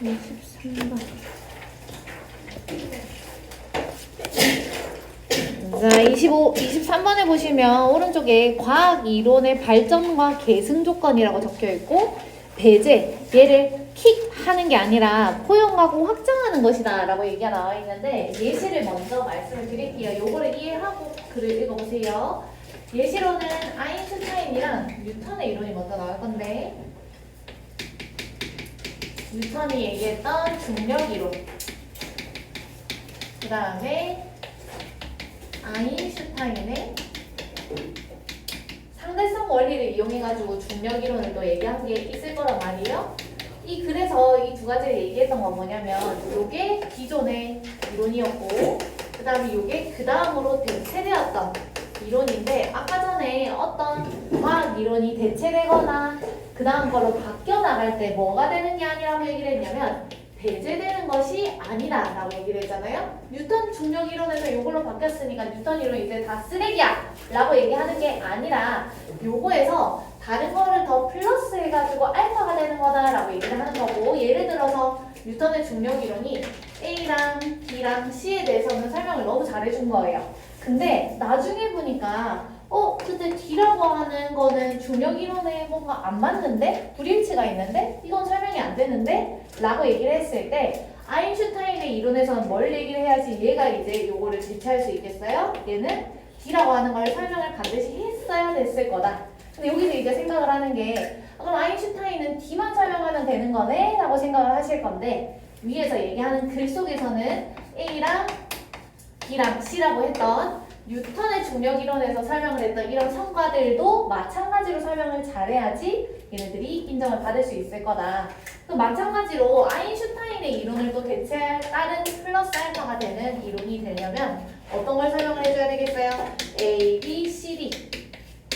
23번. 자, 23번에 보시면 오른쪽에 과학 이론의 발전과 계승 조건이라고 적혀 있고, 배제, 얘를 킥 하는 게 아니라 포용하고 확장하는 것이다 라고 얘기가 나와 있는데, 예시를 먼저 말씀을 드릴게요. 요거를 이해하고 글을 읽어보세요. 예시로는 아인슈타인이랑 뉴턴의 이론이 먼저 나올 건데, 뉴턴이 얘기했던 중력 이론, 그 다음에 아인슈타인의 상대성 원리를 이용해가지고 중력 이론을 또 얘기한 게 있을 거란 말이에요. 그래서 이 두 가지를 얘기했던 건 뭐냐면, 요게 기존의 이론이었고, 그 다음에 요게 그 다음으로 대체되었던 이론인데, 아까 전에 어떤 과학 이론이 대체되거나 그 다음 걸로 바뀌어 나갈 때 뭐가 되는 게 아니라고 얘기를 했냐면, 배제되는 것이 아니다 라고 얘기를 했잖아요. 뉴턴 중력 이론에서 요걸로 바뀌었으니까 뉴턴 이론 이제 다 쓰레기야 라고 얘기하는 게 아니라, 요거에서 다른 거를 더 플러스 해가지고 알파가 되는 거다 라고 얘기를 하는 거고, 예를 들어서 뉴턴의 중력 이론이 A랑 B랑 C에 대해서는 설명을 너무 잘해준 거예요. 근데 나중에 보니까 근데 D라고 하는 거는 중력 이론에 뭔가 안 맞는데? 불일치가 있는데? 이건 설명이 안 되는데? 라고 얘기를 했을 때, 아인슈타인의 이론에서는 뭘 얘기를 해야지 얘가 이제 요거를 대체할 수 있겠어요? 얘는 D라고 하는 걸 설명을 반드시 했어야 됐을 거다. 근데 여기서 이제 생각을 하는 게, 그럼 아인슈타인은 D만 설명하면 되는 거네? 라고 생각을 하실 건데, 위에서 얘기하는 글 속에서는 A랑 B랑 C라고 했던 뉴턴의 중력 이론에서 설명을 했던 이런 성과들도 마찬가지로 설명을 잘해야지 얘네들이 인정을 받을 수 있을 거다. 또 마찬가지로 아인슈타인의 이론을 또 대체할 다른 플러스 알파가 되는 이론이 되려면 어떤 걸 설명을 해줘야 되겠어요? A, B, C, D.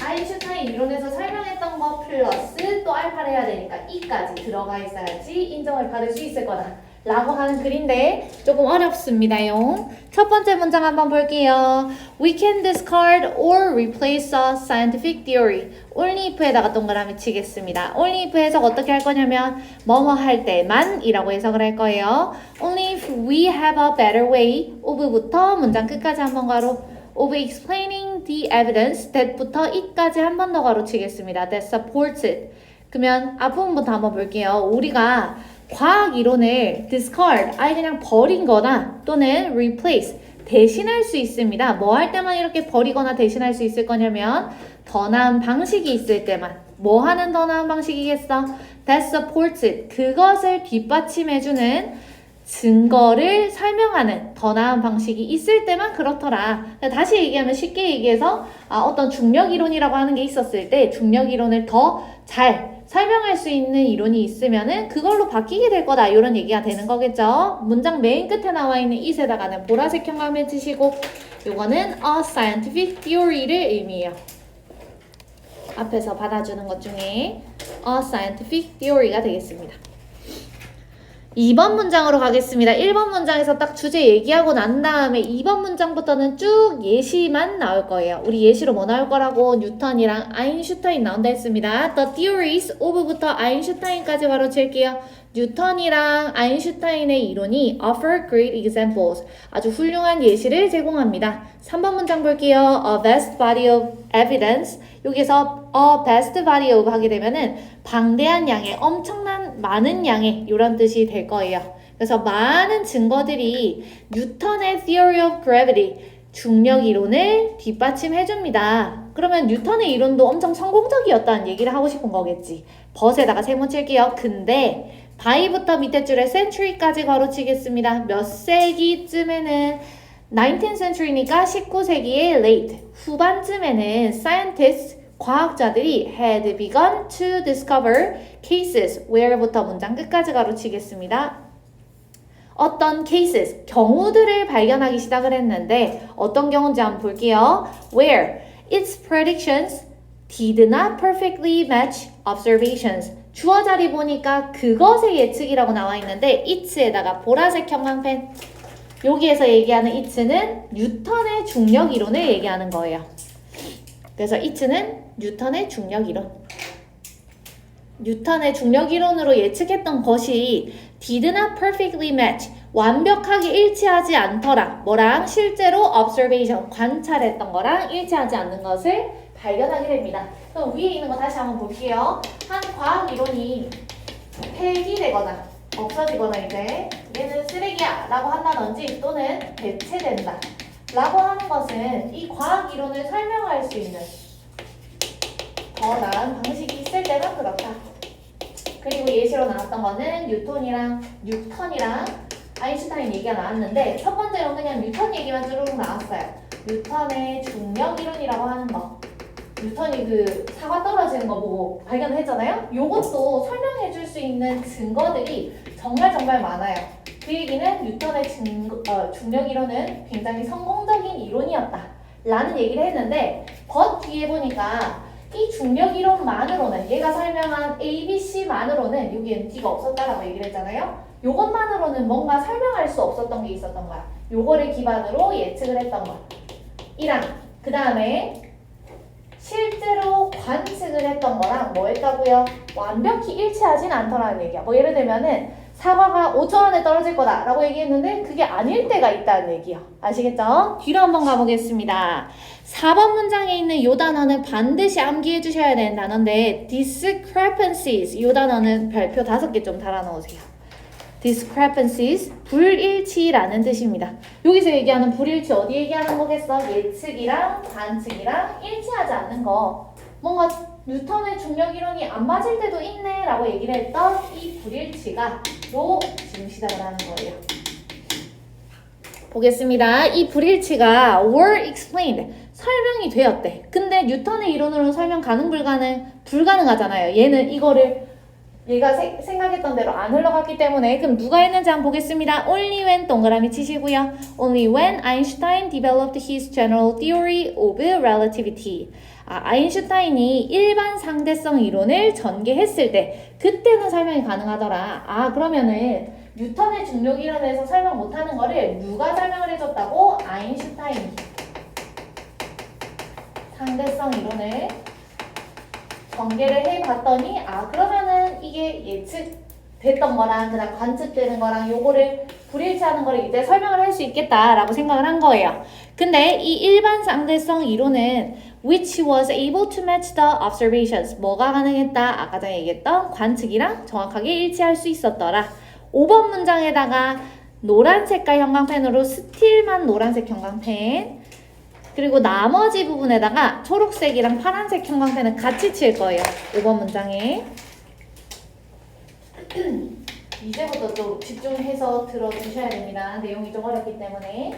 아인슈타인 이론에서 설명했던 거 플러스 또 알파를 해야 되니까 E까지 들어가 있어야지 인정을 받을 수 있을 거다 라고 하는 글인데, 조금 어렵습니다요. 첫 번째 문장 한번 볼게요. We can discard or replace a scientific theory. only if에다가 동그라미 치겠습니다. only if 해석 어떻게 할 거냐면, 뭐뭐 할 때만 이라고 해석을 할 거예요. Only if we have a better way of부터 문장 끝까지 한번 가로, of explaining the evidence that부터 it까지 한 번 더 가로 치겠습니다. that supports it. 그러면 앞부분부터 한번 볼게요. 우리가 과학 이론을 discard, 아예 그냥 버린 거나 또는 replace, 대신할 수 있습니다. 뭐 할 때만 이렇게 버리거나 대신할 수 있을 거냐면, 더 나은 방식이 있을 때만. 뭐 하는 더 나은 방식이겠어? that supports it, 그것을 뒷받침해주는 증거를 설명하는 더 나은 방식이 있을 때만 그렇더라. 다시 얘기하면, 쉽게 얘기해서 어떤 중력 이론이라고 하는 게 있었을 때 중력 이론을 더 잘 설명할 수 있는 이론이 있으면은 그걸로 바뀌게 될 거다, 이런 얘기가 되는 거겠죠. 문장 맨 끝에 나와 있는 it에다가는 보라색 형광펜 치시고, 요거는 a scientific theory를 의미해요. 앞에서 받아주는 것 중에 a scientific theory가 되겠습니다. 2번 문장으로 가겠습니다. 1번 문장에서 딱 주제 얘기하고 난 다음에 2번 문장부터는 쭉 예시만 나올 거예요. 우리 예시로 뭐 나올 거라고? 뉴턴이랑 아인슈타인 나온다 했습니다. The theories of부터 아인슈타인까지 바로 칠게요. 뉴턴이랑 아인슈타인의 이론이 offer great examples, 아주 훌륭한 예시를 제공합니다. 3번 문장 볼게요. A vast body of evidence. 여기서 a vast body of 하게 되면은 방대한 양의, 엄청난 많은 양의 이런 뜻이 될 거예요. 그래서 많은 증거들이 뉴턴의 theory of gravity, 중력 이론을 뒷받침해 줍니다. 그러면 뉴턴의 이론도 엄청 성공적이었다는 얘기를 하고 싶은 거겠지. 벗에다가 세모 칠게요. 근데 by부터 밑에 줄에 century까지 가로치겠습니다. 몇 세기쯤에는 19th century니까 19세기의 late 후반쯤에는 scientists, 과학자들이 had begun to discover cases where부터 문장 끝까지 가로치겠습니다. 어떤 cases, 경우들을 발견하기 시작을 했는데, 어떤 경우인지 한번 볼게요. where its predictions did not perfectly match observations. 주어 자리 보니까 그것의 예측이라고 나와 있는데, it에다가 보라색 형광펜. 여기에서 얘기하는 it는 뉴턴의 중력 이론을 얘기하는 거예요. 그래서 it는 뉴턴의 중력 이론. 뉴턴의 중력 이론으로 예측했던 것이 did not perfectly match, 완벽하게 일치하지 않더라. 뭐랑? 실제로 observation, 관찰했던 거랑 일치하지 않는 것을 발견하게 됩니다. 그럼 위에 있는 거 다시 한번 볼게요. 한 과학 이론이 폐기되거나 없어지거나 이제 얘는 쓰레기야 라고 한다든지 또는 대체된다 라고 하는 것은 이 과학 이론을 설명할 수 있는 더 나은 방식이 있을 때만 그렇다. 그리고 예시로 나왔던 거는 뉴턴이랑 아인슈타인 얘기가 나왔는데 첫 번째로 그냥 뉴턴 얘기만 쭈르륵 나왔어요. 뉴턴의 중력 이론이라고 하는 거. 뉴턴이 그 사과 떨어지는 거 보고 발견을 했잖아요. 요것도 설명해 줄 수 있는 증거들이 정말 많아요. 그 얘기는 뉴턴의 중력 이론은 굉장히 성공적인 이론이었다 라는 얘기를 했는데 뒤에 보니까 이 중력 이론만으로는 얘가 설명한 ABC만으로는 여기 NT가 없었다라고 얘기를 했잖아요. 요것만으로는 뭔가 설명할 수 없었던 게 있었던 거야. 요거를 기반으로 예측을 했던 거. 이랑 그 다음에 실제로 관측을 했던 거랑 뭐 했다고요? 완벽히 일치하진 않더라는 얘기야. 뭐 예를 들면은 사과가 5초 안에 떨어질 거다 라고 얘기했는데 그게 아닐 때가 있다는 얘기야. 아시겠죠? 뒤로 한번 가보겠습니다. 4번 문장에 있는 이 단어는 반드시 암기해 주셔야 되는 단어인데 discrepancies, 이 단어는 별표 5개 좀 달아놓으세요. discrepancies, 불일치라는 뜻입니다. 여기서 얘기하는 불일치 어디 얘기하는 거겠어? 예측이랑 관측이랑 일치하지 않는 거. 뭔가 뉴턴의 중력 이론이 안 맞을 때도 있네 라고 얘기를 했던 이 불일치가 로 지금 시작을 하는 거예요. 보겠습니다. 이 불일치가 were explained, 설명이 되었대. 근데 뉴턴의 이론으로는 설명 가능 불가능하잖아요. 얘는 이거를 얘가 생각했던 대로 안 흘러갔기 때문에. 그럼 누가 했는지 한번 보겠습니다. Only when 동그라미 치시고요. Only when Einstein developed his general theory of relativity. 아인슈타인이 일반 상대성 이론을 전개했을 때 그때는 설명이 가능하더라. 그러면은 뉴턴의 중력 이론에서 설명 못하는 거를 누가 설명을 해줬다고? 아인슈타인이 상대성 이론을 전개를 해봤더니 그러면은 이게 예측됐던 거랑 그다음 관측되는 거랑 요거를 불일치하는 거를 이제 설명을 할 수 있겠다라고 생각을 한 거예요. 근데 이 일반 상대성 이론은 which was able to match the observations, 뭐가 가능했다? 아까 전에 얘기했던 관측이랑 정확하게 일치할 수 있었더라. 5번 문장에다가 노란 색깔 형광펜으로 스틸만 노란색 형광펜, 그리고 나머지 부분에다가 초록색이랑 파란색 형광펜을 같이 칠 거예요. 5번 문장에. 이제부터 좀 집중해서 들어주셔야 됩니다. 내용이 좀 어렵기 때문에.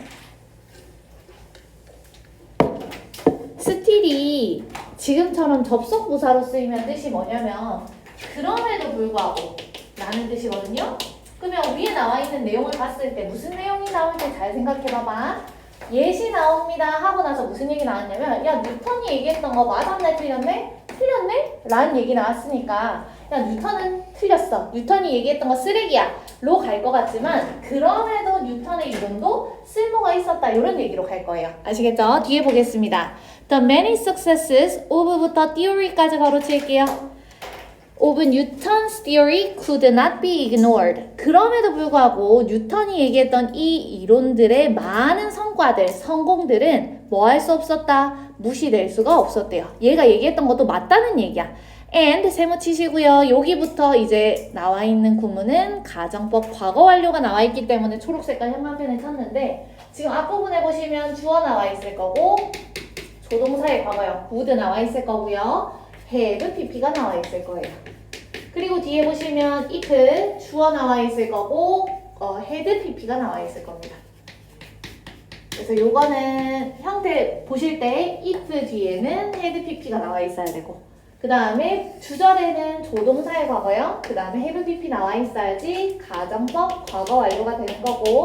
스틸이 지금처럼 접속 부사로 쓰이면 뜻이 뭐냐면 그럼에도 불구하고 라는 뜻이거든요. 그러면 위에 나와 있는 내용을 봤을 때 무슨 내용이 나올지 잘 생각해봐봐. 예시 나옵니다 하고 나서 무슨 얘기 나왔냐면 야 뉴턴이 얘기했던 거 맞았네 틀렸네? 틀렸네? 라는 얘기 나왔으니까 야 뉴턴은 틀렸어. 뉴턴이 얘기했던 거 쓰레기야 로 갈 것 같지만 그럼에도 뉴턴의 이론도 쓸모가 있었다 이런 얘기로 갈 거예요. 아시겠죠? 뒤에 보겠습니다. The many successes of부터 theory까지 가로칠게요. of Newton's theory could not be ignored. 그럼에도 불구하고 뉴턴이 얘기했던 이 이론들의 많은 성과들, 성공들은 뭐 할 수 없었다? 무시될 수가 없었대요. 얘가 얘기했던 것도 맞다는 얘기야. and 세모 치시고요. 여기부터 이제 나와 있는 구문은 가정법 과거 완료가 나와 있기 때문에 초록색깔 형광펜을 쳤는데 지금 앞부분에 보시면 주어 나와 있을 거고 조동사의 과거형 would 나와 있을 거고요. have, pp가 나와 있을 거예요. 그리고 뒤에 보시면 if 주어 나와 있을 거고 had, pp가 나와 있을 겁니다. 그래서 요거는 형태 보실 때 if 뒤에는 had, pp가 나와 있어야 되고 그 다음에 주절에는 조동사의 과거형 그 다음에 have, pp 나와 있어야지 가정법 과거 완료가 되는 거고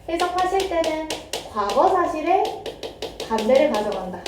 해석하실 때는 과거 사실의 반대를 가져간다.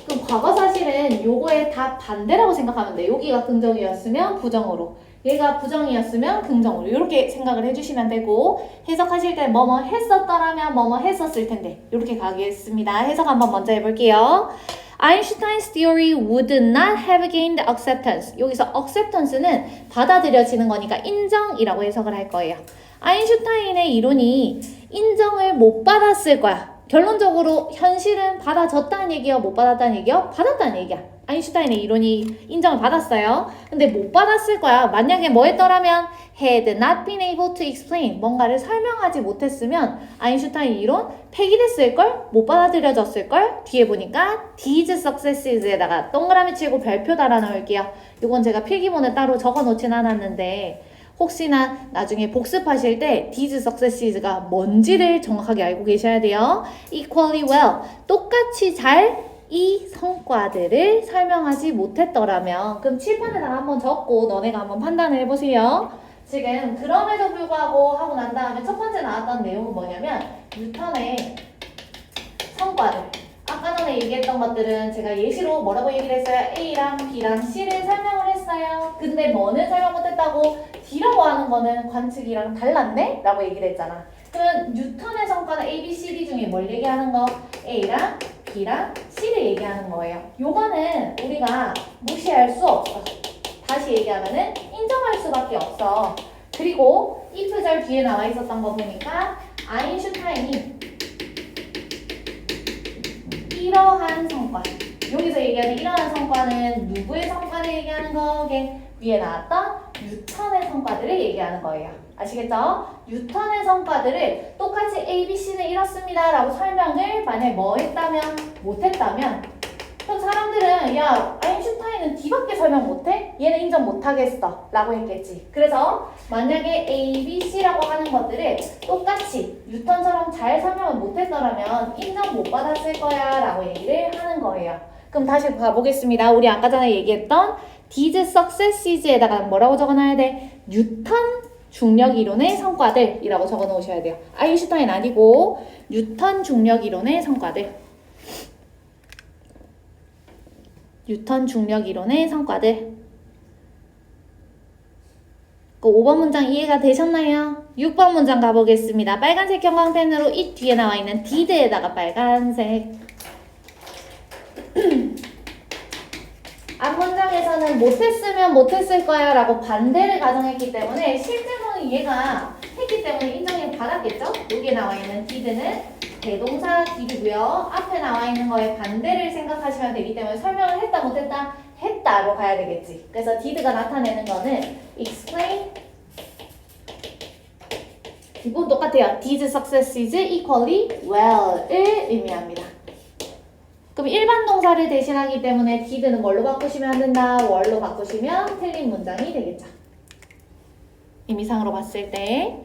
그럼 과거 사실은 요거의 다 반대라고 생각하면 돼. 여기가 긍정이었으면 부정으로, 얘가 부정이었으면 긍정으로 이렇게 생각을 해주시면 되고 해석하실 때 뭐뭐 했었더라면 뭐뭐 했었을 텐데 이렇게 가겠습니다. 해석 한번 먼저 해볼게요. Einstein's theory would not have gained acceptance. 여기서 acceptance는 받아들여지는 거니까 인정이라고 해석을 할 거예요. 아인슈타인의 이론이 인정을 못 받았을 거야. 결론적으로 현실은 받아졌다는 얘기야, 못 받았다는 얘기야? 받았다는 얘기야. 아인슈타인의 이론이 인정을 받았어요. 근데 못 받았을 거야. 만약에 뭐 했더라면 had not been able to explain, 뭔가를 설명하지 못했으면 아인슈타인 이론 폐기됐을걸? 못 받아들여졌을걸? 뒤에 보니까 these successes에다가 동그라미 치고 별표 달아 넣을게요. 이건 제가 필기본에 따로 적어 놓진 않았는데 혹시나 나중에 복습하실 때 these successes가 뭔지를 정확하게 알고 계셔야 돼요. equally well, 똑같이 잘 이 성과들을 설명하지 못했더라면 그럼 칠판에다가 한번 적고 너네가 한번 판단을 해보세요. 지금 그럼에도 불구하고 하고 난 다음에 첫 번째 나왔던 내용은 뭐냐면 뉴턴의 성과들, 아까 전에 얘기했던 것들은 제가 예시로 뭐라고 얘기를 했어요? A랑 B랑 C를 설명을 했어요. 근데 뭐는 설명 못했다고? D라고 하는 거는 관측이랑 달랐네? 라고 얘기를 했잖아. 그러면 뉴턴의 성과는 A, B, C, D 중에 뭘 얘기하는 거? A랑 B랑 C를 얘기하는 거예요. 요거는 우리가 무시할 수 없어. 다시 얘기하면은 인정할 수밖에 없어. 그리고 if 절 뒤에 나와 있었던 거 보니까 아인슈타인이 이러한 성과, 여기서 얘기하는 이러한 성과는 누구의 성과를 얘기하는 거게? 위에 나왔던 뉴턴의 성과들을 얘기하는 거예요. 아시겠죠? 뉴턴의 성과들을 똑같이 A, B, C는 이렇습니다 라고 설명을 만약에 뭐 했다면, 못했다면 그럼 사람들은 야 아인슈타인은 D밖에 설명 못해? 얘는 인정 못하겠어 라고 했겠지. 그래서 만약에 A, B, C라고 하는 것들을 똑같이 뉴턴처럼 잘 설명을 못했더라면 인정 못 받았을 거야 라고 얘기를 하는 거예요. 그럼 다시 가보겠습니다. 우리 아까 전에 얘기했던 these successes에다가 뭐라고 적어놔야 돼? 뉴턴 중력 이론의 성과들이라고 적어 놓으셔야 돼요. 아인슈타인 아니고 뉴턴 중력 이론의 성과들. 뉴턴 중력 이론의 성과들. 그 5번 문장 이해가 되셨나요? 6번 문장 가보겠습니다. 빨간색 형광펜으로 이 뒤에 나와 있는 did에다가 빨간색. 앞 문장에서는 못했으면 못했을 거야 라고 반대를 가정했기 때문에 실제로는 얘가 했기 때문에 인정을 받았겠죠? 여기에 나와 있는 did는 대동사 did고요. 앞에 나와 있는 거에 반대를 생각하시면 되기 때문에 설명을 했다 못했다? 했다로 가야 되겠지. 그래서 did가 나타내는 거는 explain, 이건 똑같아요. these successes equally well을 의미합니다. 그럼 일반 동사를 대신하기 때문에 did는 뭘로 바꾸시면 안 된다? well로 바꾸시면 틀린 문장이 되겠죠. 의미상으로 봤을 때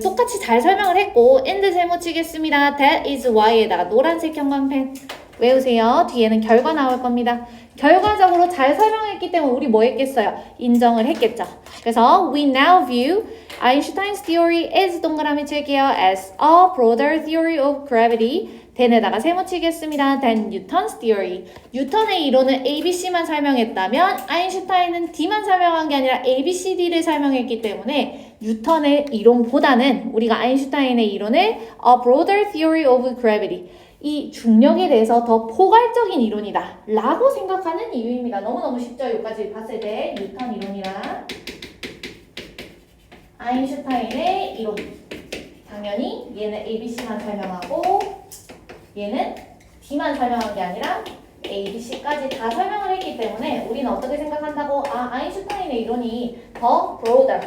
똑같이 잘 설명을 했고 and 제목 치겠습니다. That is why에다가 노란색 형광펜 외우세요. 뒤에는 결과 나올 겁니다. 결과적으로 잘 설명했기 때문에 우리 뭐 했겠어요? 인정을 했겠죠. 그래서 we now view Einstein's theory as 동그라미 칠게요. as a broader theory of gravity. then에다가 세모치겠습니다. than Newton's theory. 뉴턴의 이론은 A, B, C만 설명했다면 아인슈타인은 D만 설명한 게 아니라 A, B, C, D를 설명했기 때문에 뉴턴의 이론보다는 우리가 아인슈타인의 이론을 a broader theory of gravity, 이 중력에 대해서 더 포괄적인 이론이다 라고 생각하는 이유입니다. 너무너무 쉽죠? 여기까지 봤을 때 뉴턴 이론이랑 아인슈타인의 이론, 당연히 얘는 A, B, C만 설명하고 얘는 D만 설명한 게 아니라 A, B, C까지 다 설명을 했기 때문에 우리는 어떻게 생각한다고? 아인슈타인의 이론이 더 broader,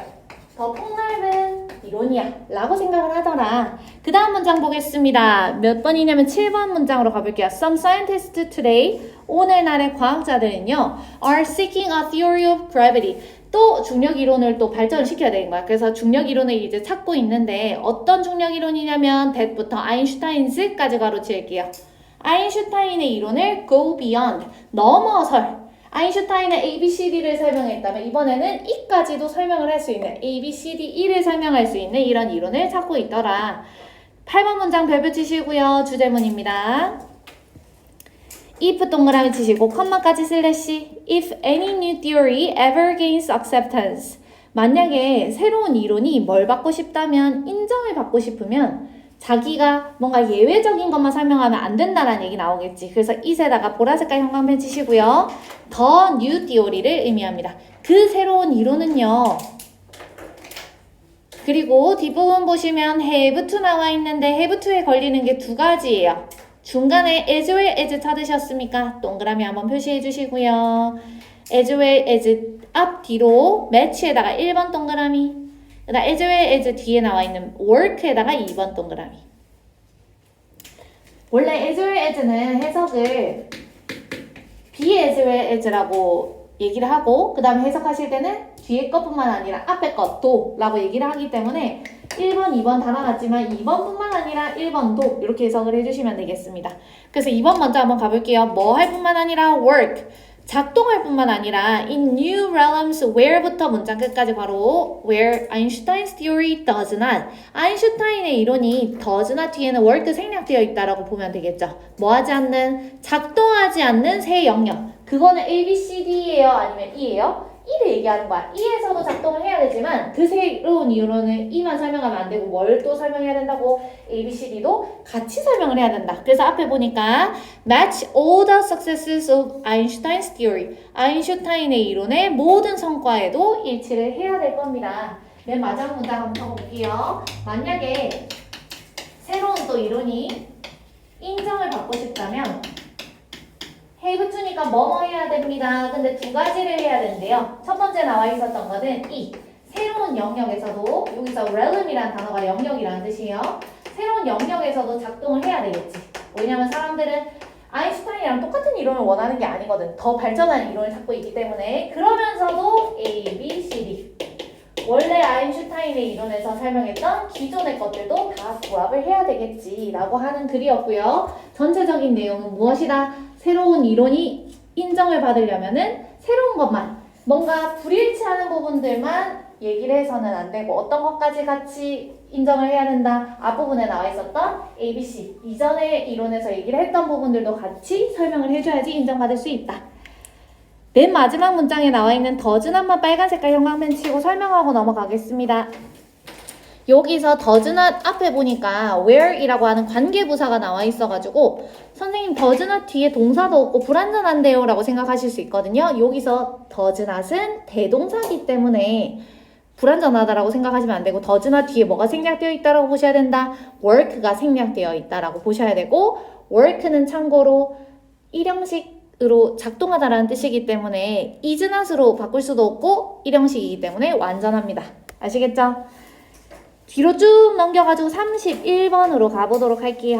더 폭넓은 이론이야 라고 생각을 하더라. 그 다음 문장 보겠습니다. 몇 번이냐면 7번 문장으로 가볼게요. Some scientists today, 오늘날의 과학자들은요 are seeking a theory of gravity, 또 중력 이론을 또 발전을 시켜야 되는 거야. 그래서 중력 이론을 이제 찾고 있는데 어떤 중력 이론이냐면 that부터 아인슈타인스까지 가로칠게요. 아인슈타인의 이론을 go beyond, 넘어설. 아인슈타인은 A, B, C, D를 설명했다면 이번에는 E까지도 설명을 할 수 있는 A, B, C, D, E를 설명할 수 있는 이런 이론을 찾고 있더라. 8번 문장 별표 치시고요. 주제문입니다. if 동그라미 치시고 컴마까지 슬래시 if any new theory ever gains acceptance, 만약에 새로운 이론이 뭘 받고 싶다면 인정을 받고 싶으면 자기가 뭔가 예외적인 것만 설명하면 안 된다라는 얘기 나오겠지. 그래서 이세다가 보라색깔 형광펜 치시고요. The new theory를 의미합니다. 그 새로운 이론은요. 그리고 뒷부분 보시면 have to 나와 있는데 have to에 걸리는 게 두 가지예요. 중간에 as well as 찾으셨습니까? 동그라미 한번 표시해 주시고요. as well as 앞 뒤로 match에다가 1번 동그라미, 그다음 as well as 뒤에 나와 있는 work에다가 2번 동그라미. 원래 as well as는 해석을 be as well as라고 얘기를 하고 그 다음에 해석하실 때는 뒤에 것뿐만 아니라 앞에 것도 라고 얘기를 하기 때문에 1번, 2번 다 나왔지만 2번뿐만 아니라 1번도 이렇게 해석을 해주시면 되겠습니다. 그래서 2번 먼저 한번 가볼게요. 뭐 할 뿐만 아니라 work, 작동할 뿐만 아니라 in new realms where부터 문장 끝까지 바로 where Einstein's theory does not, 아인슈타인의 이론이 does not 뒤에는 work 생략되어 있다라고 보면 되겠죠. 뭐 하지 않는, 작동하지 않는 새 영역. 그거는 A, B, C, D예요? 아니면 E예요? E를 얘기하는 거야. E에서도 작동을 해야 되지만 그 새로운 이론은 E만 설명하면 안 되고 뭘 또 설명해야 된다고? A, B, C, D도 같이 설명을 해야 된다. 그래서 앞에 보니까 match all the successes of Einstein's theory. 아인슈타인의 이론의 모든 성과에도 일치를 해야 될 겁니다. 맨 마지막 문장 한번 봐볼게요. 만약에 새로운 또 이론이 인정을 받고 싶다면 have to니까 뭐뭐 해야 됩니다. 근데 두 가지를 해야 된대요. 첫 번째 나와 있었던 거는 이 새로운 영역에서도 여기서 realm이라는 단어가 영역이라는 뜻이에요. 새로운 영역에서도 작동을 해야 되겠지. 왜냐면 사람들은 아인슈타인이랑 똑같은 이론을 원하는 게 아니거든. 더 발전한 이론을 찾고 있기 때문에 그러면서도 A, B, C, D 원래 아인슈타인의 이론에서 설명했던 기존의 것들도 다 부합을 해야 되겠지 라고 하는 글이었고요. 전체적인 내용은 무엇이다? 새로운 이론이 인정을 받으려면은 새로운 것만, 뭔가 불일치하는 부분들만 얘기를 해서는 안 되고 어떤 것까지 같이 인정을 해야 된다. 앞부분에 나와 있었던 A, B, C 이전의 이론에서 얘기를 했던 부분들도 같이 설명을 해줘야지 인정받을 수 있다. 맨 마지막 문장에 나와 있는 does not만 빨간 색깔 형광펜 치고 설명하고 넘어가겠습니다. 여기서 does not 앞에 보니까 where이라고 하는 관계부사가 나와 있어가지고 선생님 does not 뒤에 동사도 없고 불완전한데요 라고 생각하실 수 있거든요. 여기서 does not은 대동사이기 때문에 불완전하다라고 생각하시면 안 되고 does not 뒤에 뭐가 생략되어 있다라고 보셔야 된다. work가 생략되어 있다라고 보셔야 되고 work는 참고로 일형식으로 작동하다라는 뜻이기 때문에 is not으로 바꿀 수도 없고 일형식이기 때문에 완전합니다. 아시겠죠? 뒤로 쭉 넘겨가지고 31번으로 가보도록 할게요.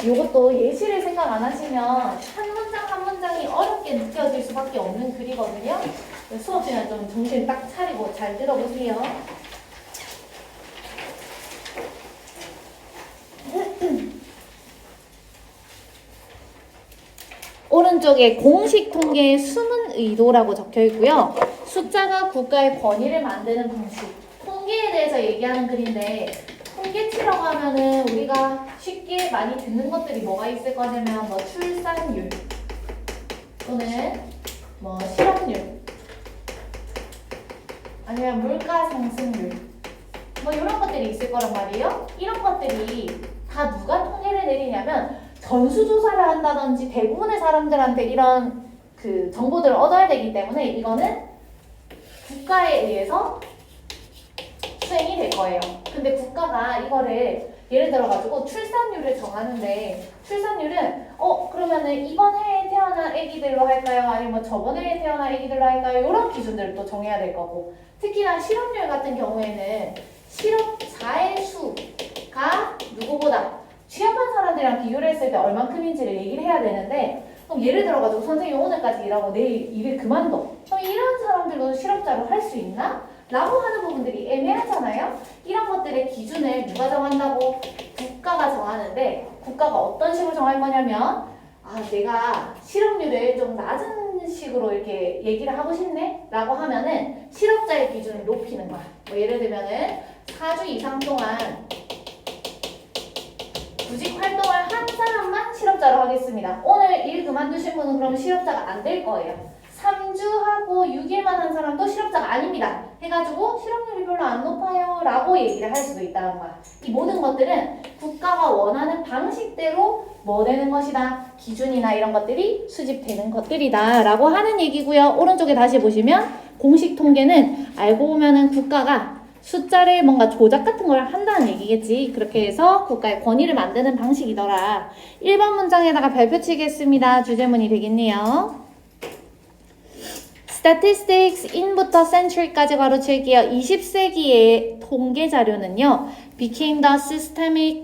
이것도 예시를 생각 안 하시면 한 문장 한 문장이 어렵게 느껴질 수밖에 없는 글이거든요. 수업 시간에 좀 정신 딱 차리고 잘 들어보세요. 오른쪽에 공식 통계의 숨은 의도라고 적혀 있고요. 숫자가 국가의 권위를 만드는 방식. 통계에 대해서 얘기하는 글인데 통계치라고 하면은 우리가 쉽게 많이 듣는 것들이 뭐가 있을 거냐면 뭐 출산율 또는 뭐 실업률 아니면 물가 상승률 뭐 이런 것들이 있을 거란 말이에요. 이런 것들이 다 누가 통계를 내리냐면 전수조사를 한다든지 대부분의 사람들한테 이런 그 정보들을 얻어야 되기 때문에 이거는 국가에 의해서 수행이 될 거예요. 근데 국가가 이거를 예를 들어가지고 출산율을 정하는데 출산율은 그러면은 이번 해에 태어난 아기들로 할까요? 아니면 저번 해에 태어난 아기들로 할까요? 이런 기준들을 또 정해야 될 거고 특히나 실업률 같은 경우에는 실업자의 수가 누구보다 취업한 사람들이랑 비교를 했을 때 얼만큼인지를 얘기를 해야 되는데 그럼 예를 들어가지고 선생님 오늘까지 일하고 내일 일을 그만둬. 그럼 이런 사람들도 실업자로 할 수 있나? 라고 하는 부분들이 애매하잖아요. 이런 것들의 기준을 누가 정한다고? 국가가 정하는데 국가가 어떤 식으로 정할 거냐면 내가 실업률을 좀 낮은 식으로 이렇게 얘기를 하고 싶네? 라고 하면은 실업자의 기준을 높이는 거야. 뭐 예를 들면은 4주 이상 동안 구직 활동을 한 사람만 실업자로 하겠습니다. 오늘 일 그만두신 분은 그럼 실업자가 안 될 거예요. 3주하고 6일만 한 사람도 실업자가 아닙니다. 해가지고 실업률이 별로 안 높아요 라고 얘기를 할 수도 있다는 거야. 이 모든 것들은 국가가 원하는 방식대로 뭐 되는 것이다. 기준이나 이런 것들이 수집되는 것들이다 라고 하는 얘기고요. 오른쪽에 다시 보시면 공식 통계는 알고 보면은 국가가 숫자를 뭔가 조작 같은 걸 한다는 얘기겠지. 그렇게 해서 국가의 권위를 만드는 방식이더라. 1번 문장에다가 발표 치겠습니다. 주제문이 되겠네요. Statistics in부터 century까지 가로칠게요. 20세기의 통계 자료는요. became the systemic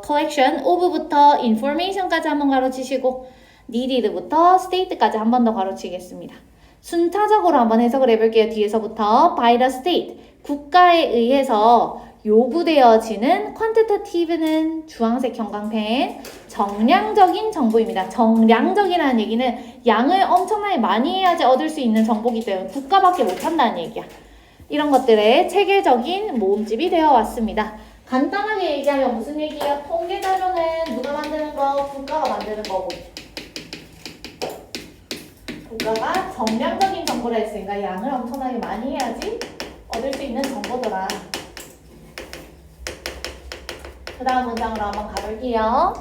collection of부터 information까지 한번 가로치시고 needed부터 state까지 한 번 더 가로치겠습니다. 순차적으로 한번 해석을 해볼게요. 뒤에서부터 by the state, 국가에 의해서 요구되어지는 quantitative는 주황색 형광펜, 정량적인 정보입니다. 정량적이라는 얘기는 양을 엄청나게 많이 해야지 얻을 수 있는 정보이기 때문에 국가밖에 못한다는 얘기야. 이런 것들의 체계적인 모음집이 되어 왔습니다. 간단하게 얘기하면 무슨 얘기예요? 통계 자료는 누가 만드는 거? 국가가 만드는 거고. 국가가 정량적인 정보를 했으니까 양을 엄청나게 많이 해야지 얻을 수 있는 정보더라. 그 다음 문장으로 한번 가볼게요.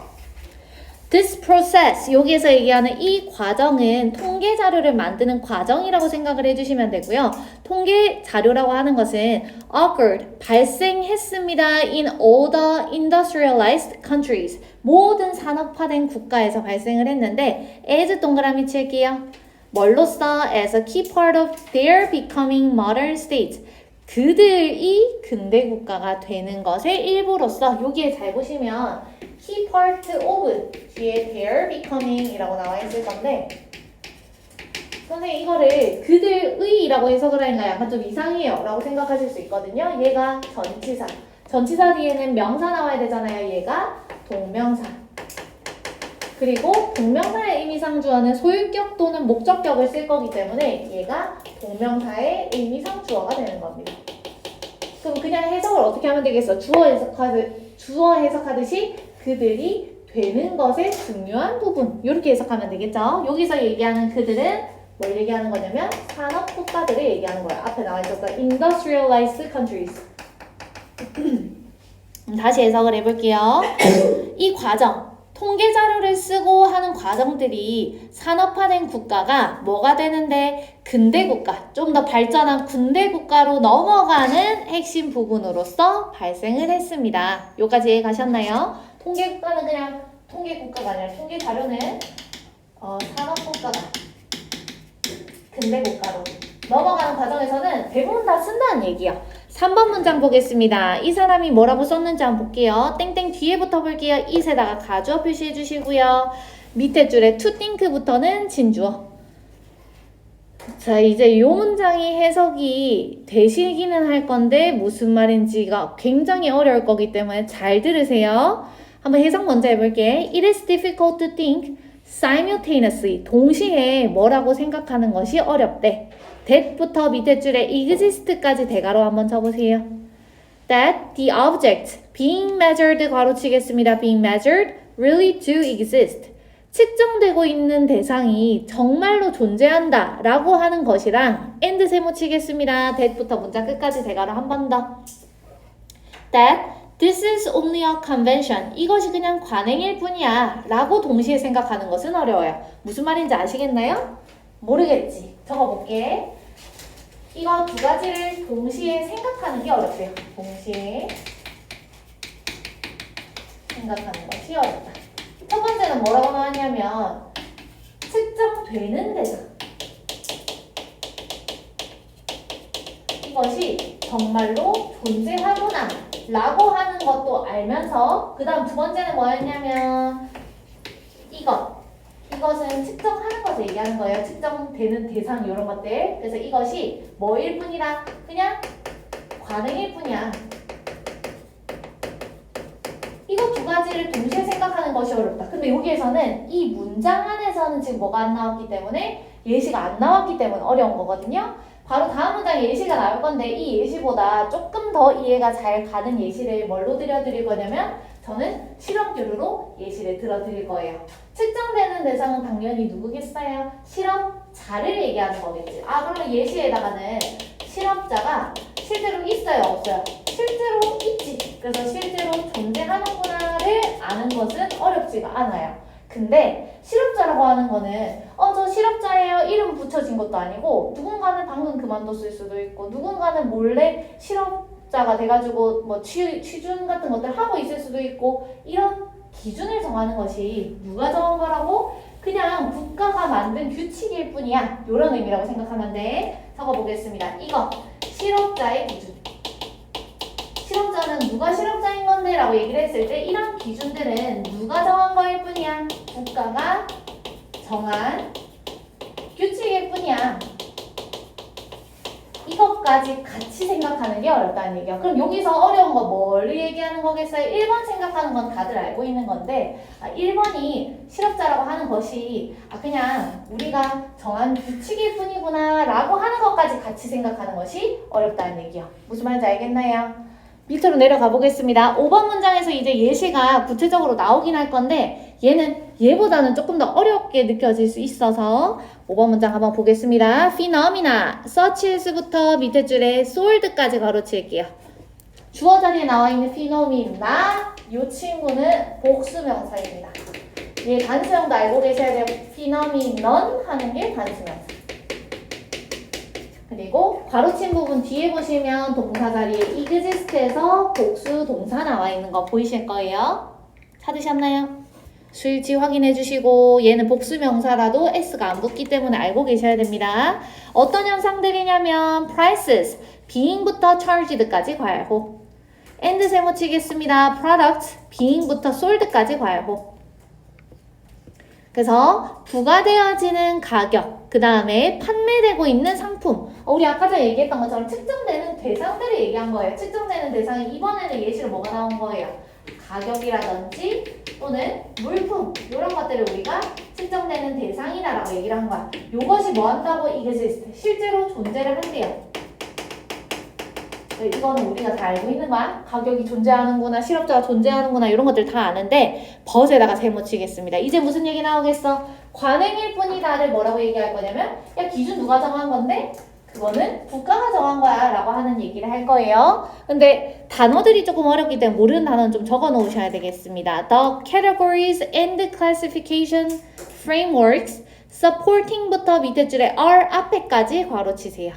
This process, 여기에서 얘기하는 이 과정은 통계 자료를 만드는 과정이라고 생각을 해주시면 되고요. 통계 자료라고 하는 것은 occurred, 발생했습니다. in all the industrialized countries, 모든 산업화된 국가에서 발생을 했는데 as 동그라미 칠게요. 뭘로써? as a key part of their becoming modern states. 그들이 근대 국가가 되는 것의 일부로서 여기에 잘 보시면 key part of 뒤에 their becoming 이라고 나와 있을 건데 선생님 이거를 그들의라고 해석을 하니까 약간 좀 이상해요 라고 생각하실 수 있거든요. 얘가 전치사, 전치사 뒤에는 명사 나와야 되잖아요. 얘가 동명사, 그리고 동명사의 의미상주어는 소유격 또는 목적격을 쓸 거기 때문에 얘가 동명사의 의미상주어가 되는 겁니다. 그럼 그냥 해석을 어떻게 하면 되겠어? 주어 해석하듯이 그들이 되는 것의 중요한 부분 이렇게 해석하면 되겠죠? 여기서 얘기하는 그들은 뭘 얘기하는 거냐면 산업 국가들을 얘기하는 거예요. 앞에 나와 있었던 industrialized countries. 다시 해석을 해볼게요. 이 과정, 통계 자료를 쓰고 하는 과정들이 산업화된 국가가 뭐가 되는데 근대 국가, 좀 더 발전한 군대 국가로 넘어가는 핵심 부분으로서 발생을 했습니다. 여기까지 이해 가셨나요? 통계 국가는 그냥 통계 국가가 아니라 통계 자료는 산업 국가가 근대 국가로 넘어가는 과정에서는 대부분 다 쓴다는 얘기야. 3번 문장 보겠습니다. 이 사람이 뭐라고 썼는지 한번 볼게요. 땡땡 뒤에부터 볼게요. it에다가 가주어 표시해 주시고요. 밑에 줄에 to think부터는 진주어. 자, 이제 이 문장이 해석이 되시기는 할 건데 무슨 말인지가 굉장히 어려울 거기 때문에 잘 들으세요. 한번 해석 먼저 해볼게. It is difficult to think simultaneously. 동시에 뭐라고 생각하는 것이 어렵대. that부터 밑에 줄에 exist까지 대괄호 한번 쳐보세요. That the object being measured 가로치겠습니다. being measured really do exist. 측정되고 있는 대상이 정말로 존재한다 라고 하는 것이랑 and 세모 치겠습니다. that부터 문장 끝까지 대괄호 한 번 더. That this is only a convention. 이것이 그냥 관행일 뿐이야 라고 동시에 생각하는 것은 어려워요. 무슨 말인지 아시겠나요? 모르겠지. 적어볼게. 이거 두 가지를 동시에 생각하는 게 어렵대요. 동시에 생각하는 것이 어렵다. 첫 번째는 뭐라고 나왔냐면 측정되는 대상. 이것이 정말로 존재하구나 라고 하는 것도 알면서 그 다음 두 번째는 뭐였냐면 이것은 측정하는 것을 얘기하는 거예요. 측정되는 대상 이런 것들. 그래서 이것이 뭐일 뿐이라 그냥 관행일 뿐이야. 이거 두 가지를 동시에 생각하는 것이 어렵다. 근데 여기에서는 이 문장 안에서는 지금 뭐가 안 나왔기 때문에 예시가 안 나왔기 때문에 어려운 거거든요. 바로 다음 문장에 예시가 나올 건데 이 예시보다 조금 더 이해가 잘 가는 예시를 뭘로 드릴 거냐면 저는 실업교류로 예시를 들어드릴 거예요. 측정되는 대상은 당연히 누구겠어요? 실업자를 얘기하는 거겠지. 그러면 예시에다가는 실업자가 실제로 있어요, 없어요? 실제로 있지. 그래서 실제로 존재하는구나를 아는 것은 어렵지가 않아요. 근데 실업자라고 하는 거는 저 실업자예요 이름 붙여진 것도 아니고 누군가는 방금 그만뒀을 수도 있고 누군가는 몰래 실업자가 돼가지고 뭐 취준 같은 것들 하고 있을 수도 있고 이런 기준을 정하는 것이 누가 정한 거라고? 그냥 국가가 만든 규칙일 뿐이야. 이런 의미라고 생각하면 돼. 적어보겠습니다. 이거 실업자의 기준. 실업자는 누가 실업자인 건데 라고 얘기를 했을 때 이런 기준들은 누가 정한 거일 뿐이야. 국가가 정한 규칙일 뿐이야. 이것까지 같이 생각하는 게 어렵다는 얘기야. 그럼 여기서 어려운 거 뭘 얘기하는 거겠어요? 1번 생각하는 건 다들 알고 있는 건데 1번이 실업자라고 하는 것이 그냥 우리가 정한 규칙일 뿐이구나 라고 하는 것까지 같이 생각하는 것이 어렵다는 얘기야. 무슨 말인지 알겠나요? 밑으로 내려가 보겠습니다. 5번 문장에서 이제 예시가 구체적으로 나오긴 할 건데 얘는 얘보다는 조금 더 어렵게 느껴질 수 있어서 5번 문장 한번 보겠습니다. phenomena, such as부터 밑에 줄에 sold까지 가로칠게요. 주어 자리에 나와 있는 phenomena, 이 친구는 복수명사입니다. 얘 단수형도 알고 계셔야 돼요. phenomenon 하는 게 단수명사. 그리고 가로친 부분 뒤에 보시면 동사 자리에 exist에서 복수 동사 나와 있는 거 보이실 거예요. 찾으셨나요? 수일치 확인해 주시고 얘는 복수 명사라도 s가 안 붙기 때문에 알고 계셔야 됩니다. 어떤 현상들이냐면 prices, being부터 charged까지 과열호. and 세모 치겠습니다. product, being부터 sold까지 과열호. 그래서 부과되어지는 가격, 그 다음에 판매되고 있는 상품. 우리 아까 전에 얘기했던 것처럼 측정되는 대상들을 얘기한 거예요. 측정되는 대상이 이번에는 예시로 뭐가 나온 거예요? 가격이라든지 또는 물품 이런 것들을 우리가 측정되는 대상이다라고 얘기를 한 거야. 이것이 뭐 한다고? exist. 실제로 존재를 한대요. 이거는 우리가 다 알고 있는 거야. 가격이 존재하는구나, 실업자가 존재하는구나 이런 것들 다 아는데 벗에다가 세모 치겠습니다. 이제 무슨 얘기 나오겠어? 관행일 뿐이다를 뭐라고 얘기할 거냐면 야 기준 누가 정한 건데? 그거는 국가가 정한 거야 라고 하는 얘기를 할 거예요. 근데 단어들이 조금 어렵기 때문에 모르는 단어는 좀 적어 놓으셔야 되겠습니다. The categories and classification frameworks supporting부터 밑에 줄에 are 앞에까지 괄호치세요.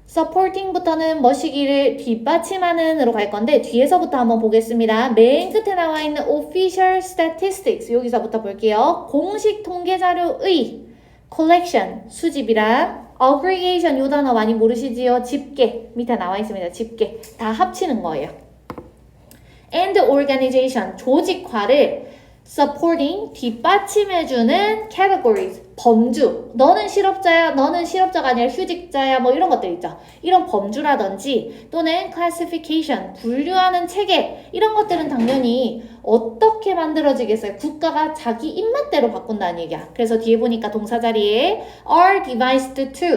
supporting부터는 뭐시기를 뒷받침하는으로 갈 건데 뒤에서부터 한번 보겠습니다. 맨 끝에 나와 있는 official statistics 여기서부터 볼게요. 공식 통계 자료의 collection 수집이랑 aggregation 요 단어 많이 모르시지요? 집계 밑에 나와 있습니다. 집계 다 합치는 거예요. and organization 조직화를 supporting 뒷받침해주는 categories 범주 너는 실업자야 너는 실업자가 아니라 휴직자야 뭐 이런 것들 있죠. 이런 범주라든지 또는 classification 분류하는 체계 이런 것들은 당연히 어떻게 만들어지겠어요? 국가가 자기 입맛대로 바꾼다는 얘기야. 그래서 뒤에 보니까 동사 자리에 are devised to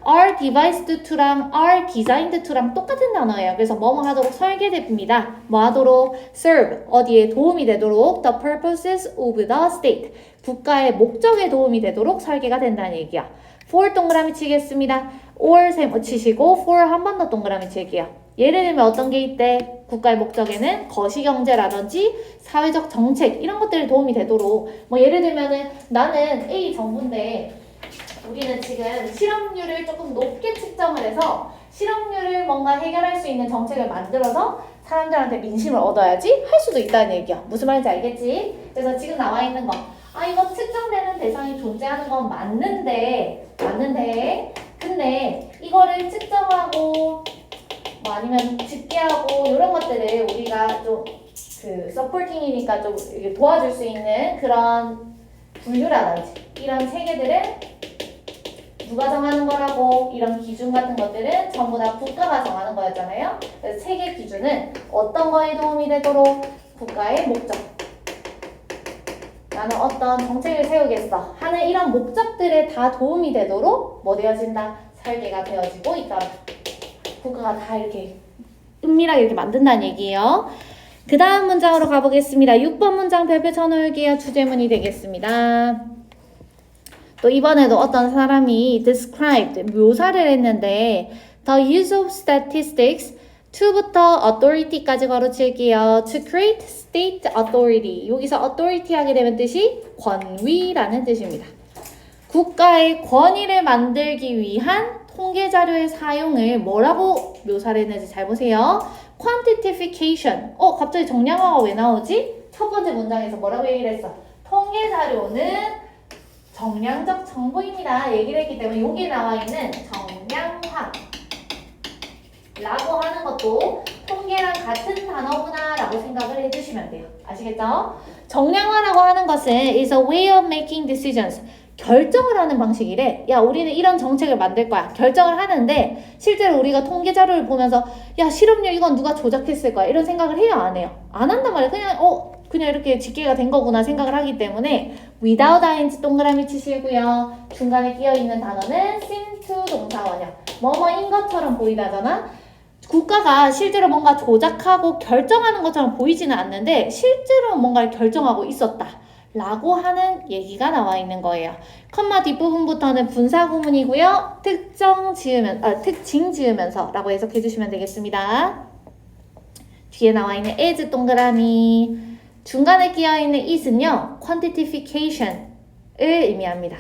are devised to랑 are designed to랑 똑같은 단어예요. 그래서 뭐뭐 하도록 설계됩니다. 뭐 하도록 serve 어디에 도움이 되도록 the purposes of the state 국가의 목적에 도움이 되도록 설계가 된다는 얘기야. for 동그라미 치겠습니다. or 세모 치시고 for 한 번 더 동그라미 칠게요. 예를 들면 어떤 게 있대? 국가의 목적에는 거시경제라든지 사회적 정책 이런 것들이 도움이 되도록 뭐 예를 들면은 나는 A 정부인데 우리는 지금 실업률을 조금 높게 측정을 해서 실업률을 뭔가 해결할 수 있는 정책을 만들어서 사람들한테 민심을 얻어야지 할 수도 있다는 얘기야. 무슨 말인지 알겠지? 그래서 지금 나와 있는 거 이거 측정되는 대상이 존재하는 건 맞는데 근데 이거를 측정하고 뭐 아니면 집계하고 이런 것들을 우리가 좀 그 서포팅이니까 좀 도와줄 수 있는 그런 분류라든지 이런 체계들은 누가 정하는 거라고 이런 기준 같은 것들은 전부 다 국가가 정하는 거였잖아요. 그래서 체계 기준은 어떤 거에 도움이 되도록 국가의 목적 나는 어떤 정책을 세우겠어 하는 이런 목적들에 다 도움이 되도록 뭐 되어진다? 설계가 되어지고 있다. 국가가 다 이렇게 은밀하게 이렇게 만든다는 얘기예요. 그 다음 문장으로 가보겠습니다. 6번 문장 별표 쳐놓을게요. 주제문이 되겠습니다. 또 이번에도 어떤 사람이 described, 묘사를 했는데 the use of statistics to부터 authority까지 걸어칠게요. to create state authority. 여기서 authority 하게 되면 뜻이 권위라는 뜻입니다. 국가의 권위를 만들기 위한 통계 자료의 사용을 뭐라고 묘사를 했는지 잘 보세요. quantification. 갑자기 정량화가 왜 나오지? 첫 번째 문장에서 뭐라고 얘기를 했어? 통계 자료는 정량적 정보입니다. 얘기를 했기 때문에 여기 나와 있는 정량화 라고 하는 것도 통계랑 같은 단어구나 라고 생각을 해주시면 돼요. 아시겠죠? 정량화라고 하는 것은 is a way of making decisions. 결정을 하는 방식이래. 야, 우리는 이런 정책을 만들 거야. 결정을 하는데 실제로 우리가 통계 자료를 보면서 야, 실업률 이건 누가 조작했을 거야. 이런 생각을 해요, 안 해요? 안 한단 말이야. 그냥 이렇게 집계가 된 거구나 생각을 하기 때문에 without ing 동그라미 치시고요. 중간에 끼어있는 단어는 seem to 동사원형. 뭐뭐인 것처럼 보이다잖아. 국가가 실제로 뭔가 조작하고 결정하는 것처럼 보이지는 않는데 실제로 뭔가를 결정하고 있었다 라고 하는 얘기가 나와 있는 거예요. 컴마 뒷부분부터는 분사구문이고요. 특징 지으면서 라고 해석해 주시면 되겠습니다. 뒤에 나와 있는 as 동그라미, 중간에 끼어있는 is는요, quantification을 의미합니다.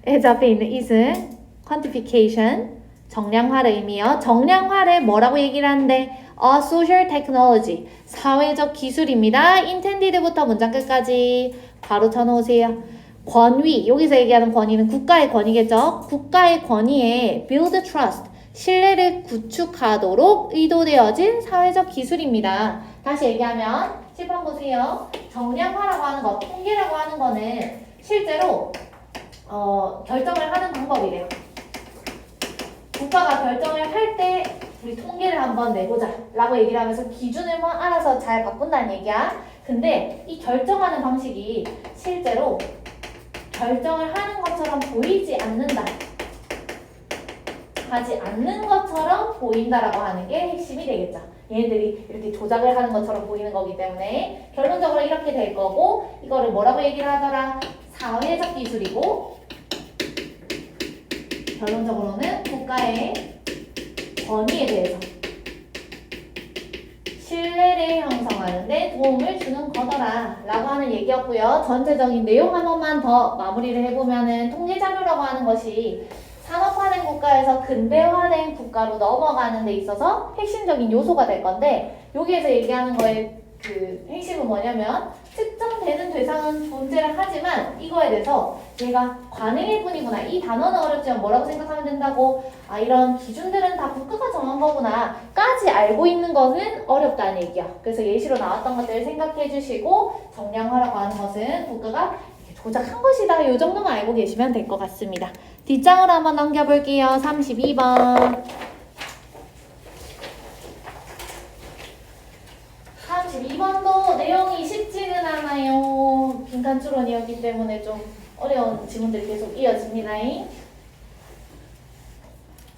as 앞에 있는 is는 quantification, 정량화를 의미해요. 정량화를 뭐라고 얘기를 하는데 a social technology, 사회적 기술입니다. intended부터 문장 끝까지 바로 쳐놓으세요. 권위, 여기서 얘기하는 권위는 국가의 권위겠죠. 국가의 권위에 build trust, 신뢰를 구축하도록 의도되어진 사회적 기술입니다. 다시 얘기하면 7번 보세요. 정량화라고 하는 것, 통계라고 하는 거는 실제로 결정을 하는 방법이래요. 국가가 결정을 할 때 우리 통계를 한번 내보자 라고 얘기를 하면서 기준을 뭐 알아서 잘 바꾼다는 얘기야. 근데 이 결정하는 방식이 실제로 결정을 하는 것처럼 보이지 않는다. 하지 않는 것처럼 보인다라고 하는 게 핵심이 되겠죠. 얘네들이 이렇게 조작을 하는 것처럼 보이는 거기 때문에 결론적으로 이렇게 될 거고, 이거를 뭐라고 얘기를 하더라? 사회적 기술이고, 결론적으로는 국가의 권위에 대해서 신뢰를 형성하는 데 도움을 주는 거더라 라고 하는 얘기였고요. 전체적인 내용 한 번만 더 마무리를 해보면은 통계자료라고 하는 것이 산업화된 국가에서 근대화된 국가로 넘어가는 데 있어서 핵심적인 요소가 될 건데, 여기에서 얘기하는 거의 그 핵심은 뭐냐면 특정되는 대상은 존재를 하지만 이거에 대해서 얘가 관행일 뿐이구나, 이 단어는 어렵지만 뭐라고 생각하면 된다고, 이런 기준들은 다 국가가 정한 거구나 까지 알고 있는 것은 어렵다는 얘기야. 그래서 예시로 나왔던 것들을 생각해 주시고, 정량화라고 하는 것은 국가가 조작한 것이다, 이 정도만 알고 계시면 될 것 같습니다. 뒷장으로 한번 넘겨볼게요. 32번 32번도 내용이 쉽지는 않아요. 빈칸 추론이었기 때문에 좀 어려운 지문들이 계속 이어집니다.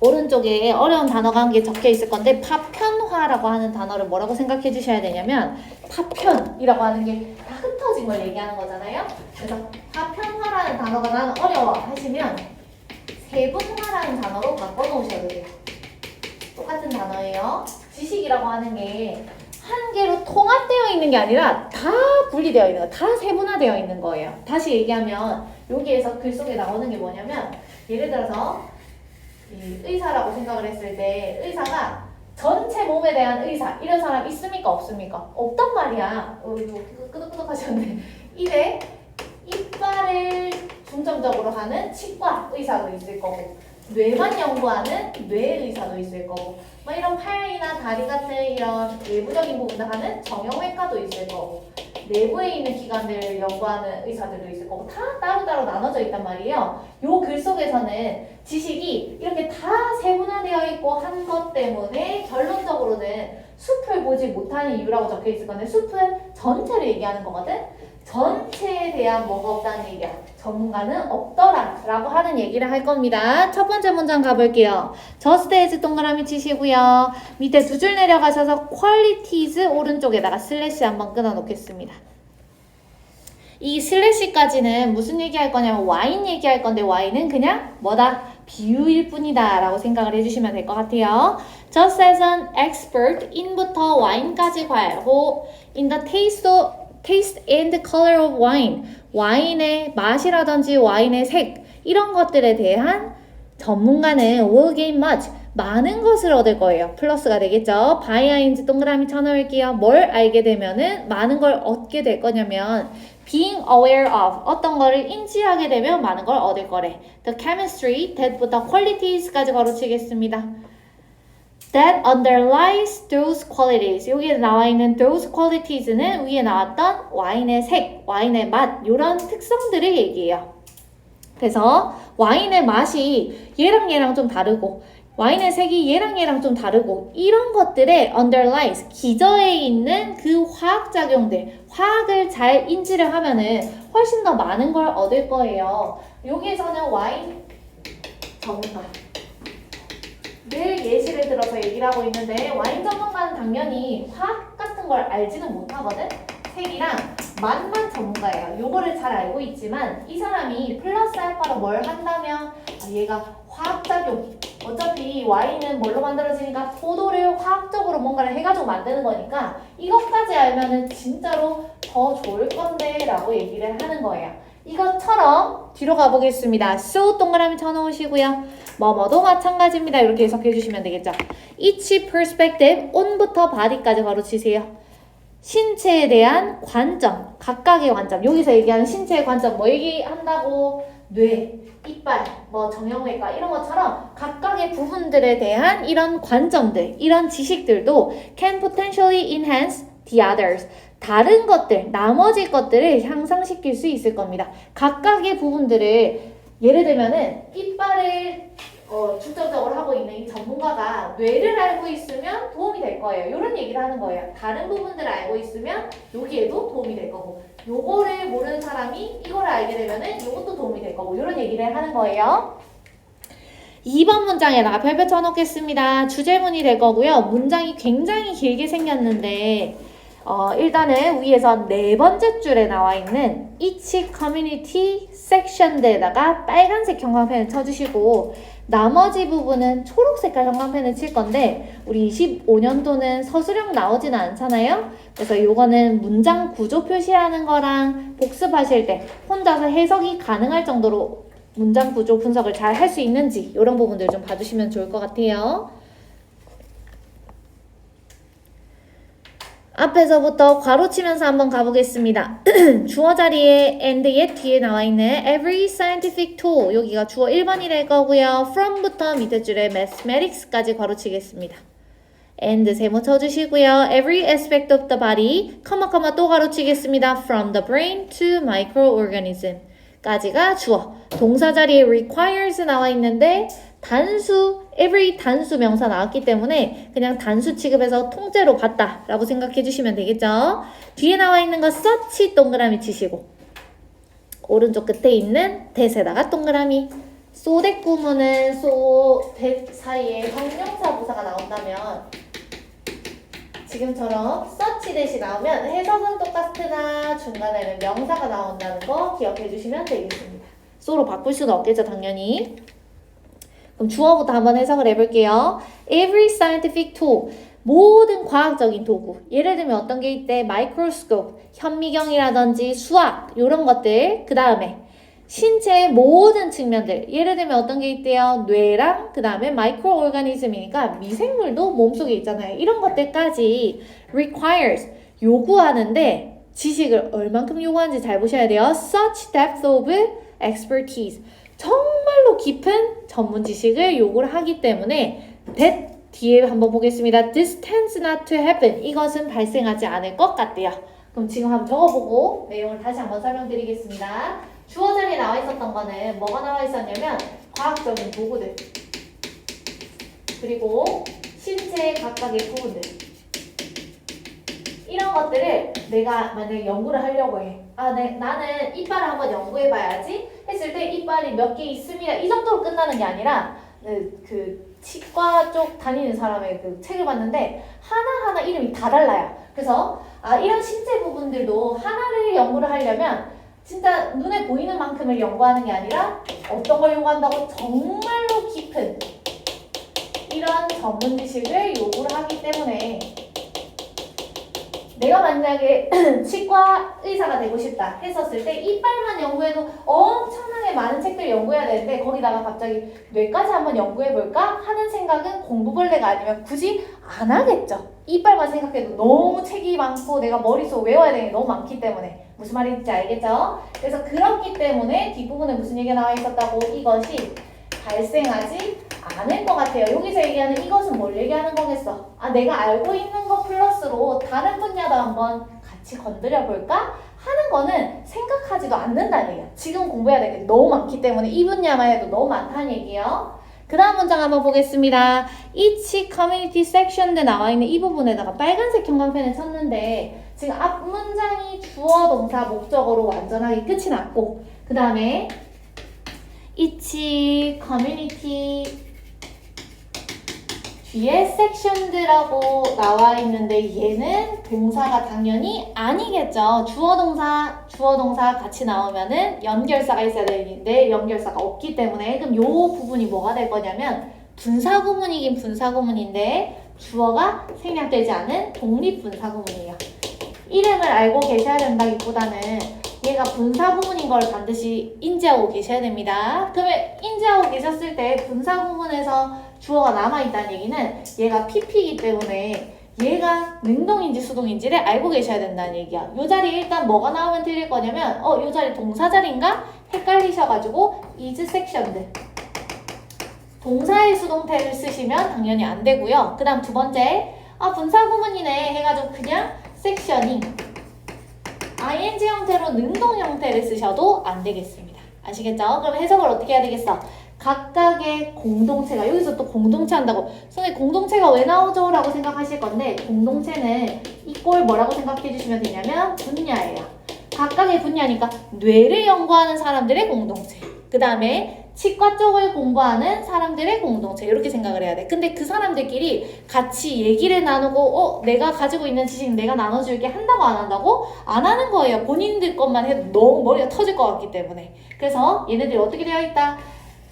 오른쪽에 어려운 단어가 한 개 적혀 있을 건데, 파편화라고 하는 단어를 뭐라고 생각해 주셔야 되냐면, 파편이라고 하는 게 다 흩어진 걸 얘기하는 거잖아요. 그래서 파편화라는 단어가 나는 어려워 하시면 세분화라는 단어로 바꿔놓으셔도 돼요. 똑같은 단어예요. 지식이라고 하는 게 한 개로 통합되어 있는 게 아니라 다 분리되어 있는 거, 다 세분화되어 있는 거예요. 다시 얘기하면 여기에서 글 속에 나오는 게 뭐냐면, 예를 들어서 이 의사라고 생각을 했을 때 의사가 전체 몸에 대한 의사, 이런 사람 있습니까? 없습니까? 없단 말이야. 이거 끄덕끄덕 하셨는데, 입에 이빨을 중점적으로 하는 치과 의사도 있을 거고, 뇌만 연구하는 뇌 의사도 있을 거고, 뭐 이런 팔이나 다리 같은 이런 외부적인 부분을 하는 정형외과도 있을 거고, 내부에 있는 기관들을 연구하는 의사들도 있을 거고, 다 따로따로 나눠져 있단 말이에요. 요 글 속에서는 지식이 이렇게 다 세분화되어 있고 한 것 때문에 결론적으로는 숲을 보지 못하는 이유라고 적혀 있을 건데, 숲은 전체를 얘기하는 거거든. 전체에 대한 뭐가 없다는 얘기야. 전문가는 없더라 라고 하는 얘기를 할 겁니다. 첫 번째 문장 가볼게요. just as 동그라미 치시고요. 밑에 두 줄 내려가셔서 qualities 오른쪽에다가 슬래시 한번 끊어 놓겠습니다. 이 슬래시까지는 무슨 얘기할 거냐면 와인 얘기할 건데 와인은 그냥 뭐다? 비유일 뿐이다 라고 생각을 해주시면 될 것 같아요. Just as an expert in부터 와인까지 가고 in the taste and color of wine 와인의 맛이라든지 와인의 색 이런 것들에 대한 전문가는 will gain much 많은 것을 얻을 거예요. 플러스가 되겠죠. by ing 동그라미 쳐놓을게요. 뭘 알게 되면은 많은 걸 얻게 될 거냐면 being aware of 어떤 거를 인지하게 되면 많은 걸 얻을 거래. The chemistry that부터 qualities까지 걸어치겠습니다. That underlies those qualities. 여기에 나와 있는 those qualities는 위에 나왔던 와인의 색, 와인의 맛 이런 특성들을 얘기해요. 그래서 와인의 맛이 얘랑 얘랑 좀 다르고 와인의 색이 얘랑 얘랑 좀 다르고 이런 것들에 underlies 기저에 있는 그 화학작용들 화학을 잘 인지를 하면은 훨씬 더 많은 걸 얻을 거예요. 여기에서는 와인 전문가 늘 예시를 들어서 얘기를 하고 있는데 와인 전문가는 당연히 화학 같은 걸 알지는 못하거든. 색이랑 맛만 전문가예요. 요거를 잘 알고 있지만 이 사람이 플러스 알파로 뭘 한다면 얘가 화학작용 어차피 와인은 뭘로 만들어지니까 포도를 화학적으로 뭔가를 해가지고 만드는 거니까 이것까지 알면은 진짜로 더 좋을 건데 라고 얘기를 하는 거예요. 이것처럼 뒤로 가보겠습니다. so 동그라미 쳐놓으시고요. 뭐뭐도 마찬가지입니다. 이렇게 해석해 주시면 되겠죠. each perspective on부터 body까지 가로치세요. 신체에 대한 관점, 각각의 관점. 여기서 얘기하는 신체의 관점 뭐 얘기한다고? 뇌, 이빨, 뭐 정형외과 이런 것처럼 각각의 부분들에 대한 이런 관점들, 이런 지식들도 can potentially enhance the others. 다른 것들, 나머지 것들을 향상시킬 수 있을 겁니다. 각각의 부분들을 예를 들면은 이빨을 중점적으로 하고 있는 이 전문가가 뇌를 알고 있으면 도움이 될 거예요. 이런 얘기를 하는 거예요. 다른 부분들을 알고 있으면 여기에도 도움이 될 거고 요거를 모르는 사람이 이거를 알게 되면은 요것도 도움이 될 거고 이런 얘기를 하는 거예요. 2번 문장에다가 별표 쳐놓겠습니다. 주제문이 될 거고요. 문장이 굉장히 길게 생겼는데 일단은 위에서 네 번째 줄에 나와 있는 each community section에다가 빨간색 형광펜을 쳐주시고 나머지 부분은 초록색깔 형광펜을 칠 건데 우리 25년도는 서술형 나오지는 않잖아요. 그래서 요거는 문장 구조 표시하는 거랑 복습하실 때 혼자서 해석이 가능할 정도로 문장 구조 분석을 잘 할 수 있는지 이런 부분들 좀 봐주시면 좋을 것 같아요. 앞에서부터 괄호치면서 한번 가보겠습니다. 주어 자리에 and의 뒤에 나와 있는 every scientific tool 여기가 주어 1번이 될 거고요. from부터 밑에 줄에 mathematics까지 괄호치겠습니다. and 세모 쳐주시고요. every aspect of the body 커마 또 괄호치겠습니다. from the brain to microorganism 까지가 주어. 동사 자리에 requires 나와 있는데 단수, every 단수 명사 나왔기 때문에 그냥 단수 취급해서 통째로 봤다 라고 생각해 주시면 되겠죠. 뒤에 나와 있는 거 such 동그라미 치시고 오른쪽 끝에 있는 that에다가 동그라미 so that 구문은 so that 사이에 형용사 부사가 나온다면 지금처럼 such that이 나오면 해석은 똑같으나 중간에는 명사가 나온다는 거 기억해 주시면 되겠습니다. so로 바꿀 수는 없겠죠 당연히. 그럼 주어부터 한번 해석을 해볼게요. Every scientific tool, 모든 과학적인 도구. 예를 들면 어떤 게 있대? microscope, 현미경이라든지 수학, 이런 것들. 그 다음에 신체의 모든 측면들. 예를 들면 어떤 게 있대요? 뇌랑 그 다음에 microorganism이니까 미생물도 몸속에 있잖아요. 이런 것들까지 requires, 요구하는데 지식을 얼만큼 요구하는지 잘 보셔야 돼요. Such depth of expertise. 정말로 깊은 전문 지식을 요구를 하기 때문에 that 뒤에 한번 보겠습니다. This tends not to happen. 이것은 발생하지 않을 것 같대요. 그럼 지금 한번 적어보고 내용을 다시 한번 설명드리겠습니다. 주어 자리에 나와 있었던 거는 뭐가 나와 있었냐면 과학적인 도구들 그리고 신체의 각각의 부분들 이런 것들을 내가 만약에 연구를 하려고 해. 나는 이빨을 한번 연구해봐야지 했을 때 이빨이 몇 개 있습니다. 이 정도로 끝나는 게 아니라 그 치과 쪽 다니는 사람의 그 책을 봤는데 하나하나 이름이 다 달라요. 그래서 이런 신체 부분들도 하나를 연구를 하려면 진짜 눈에 보이는 만큼을 연구하는 게 아니라 어떤 걸 요구한다고 정말로 깊은 이런 전문 지식을 요구를 하기 때문에 내가 만약에 치과 의사가 되고 싶다 했었을 때 이빨만 연구해도 엄청나게 많은 책들 연구해야 되는데 거기다가 갑자기 뇌까지 한번 연구해볼까 하는 생각은 공부벌레가 아니면 굳이 안 하겠죠. 이빨만 생각해도 너무 책이 많고 내가 머릿속 외워야 되는 게 너무 많기 때문에 무슨 말인지 알겠죠? 그래서 그렇기 때문에 뒷부분에 무슨 얘기가 나와 있었다고 이것이 발생하지 않을 것 같아요. 여기서 얘기하는 이것은 뭘 얘기하는 거겠어? 내가 알고 있는 거 플러스로 다른 분야도 한번 같이 건드려 볼까? 하는 거는 생각하지도 않는다는 얘기야. 지금 공부해야 될 게 너무 많기 때문에 이 분야만 해도 너무 많다는 얘기예요. 그 다음 문장 한번 보겠습니다. each community section에 나와 있는 이 부분에다가 빨간색 형광펜을 쳤는데 지금 앞 문장이 주어, 동사, 목적어로 완전하게 끝이 났고 그 다음에 each community 뒤에 섹션들하고 나와 있는데 얘는 동사가 당연히 아니겠죠. 주어 동사 같이 나오면은 연결사가 있어야 되는데 연결사가 없기 때문에 그럼 요 부분이 뭐가 될 거냐면 분사구문이긴 분사구문인데 주어가 생략되지 않은 독립분사구문이에요. 이름을 알고 계셔야 된다기보다는 얘가 분사구문인 걸 반드시 인지하고 계셔야 됩니다. 그러면 인지하고 계셨을 때 분사구문에서 주어가 남아있다는 얘기는 얘가 PP이기 때문에 얘가 능동인지 수동인지를 알고 계셔야 된다는 얘기야. 요 자리에 일단 뭐가 나오면 틀릴 거냐면 요 자리 동사 자리인가? 헷갈리셔가지고 is sectioned 동사의 수동태를 쓰시면 당연히 안 되고요. 그 다음 두 번째 분사구문이네 해가지고 그냥 sectioning ing 형태로 능동 형태를 쓰셔도 안 되겠습니다. 아시겠죠? 그럼 해석을 어떻게 해야 되겠어? 각각의 공동체가 여기서 또 공동체 한다고 선생님 공동체가 왜 나오죠? 라고 생각하실 건데 공동체는 이꼴 뭐라고 생각해 주시면 되냐면 분야예요. 각각의 분야니까 뇌를 연구하는 사람들의 공동체 그 다음에 치과 쪽을 공부하는 사람들의 공동체 이렇게 생각을 해야 돼. 근데 그 사람들끼리 같이 얘기를 나누고 내가 가지고 있는 지식 내가 나눠줄게 한다고 안 한다고? 안 하는 거예요. 본인들 것만 해도 너무 머리가 터질 것 같기 때문에. 그래서 얘네들이 어떻게 되어 있다?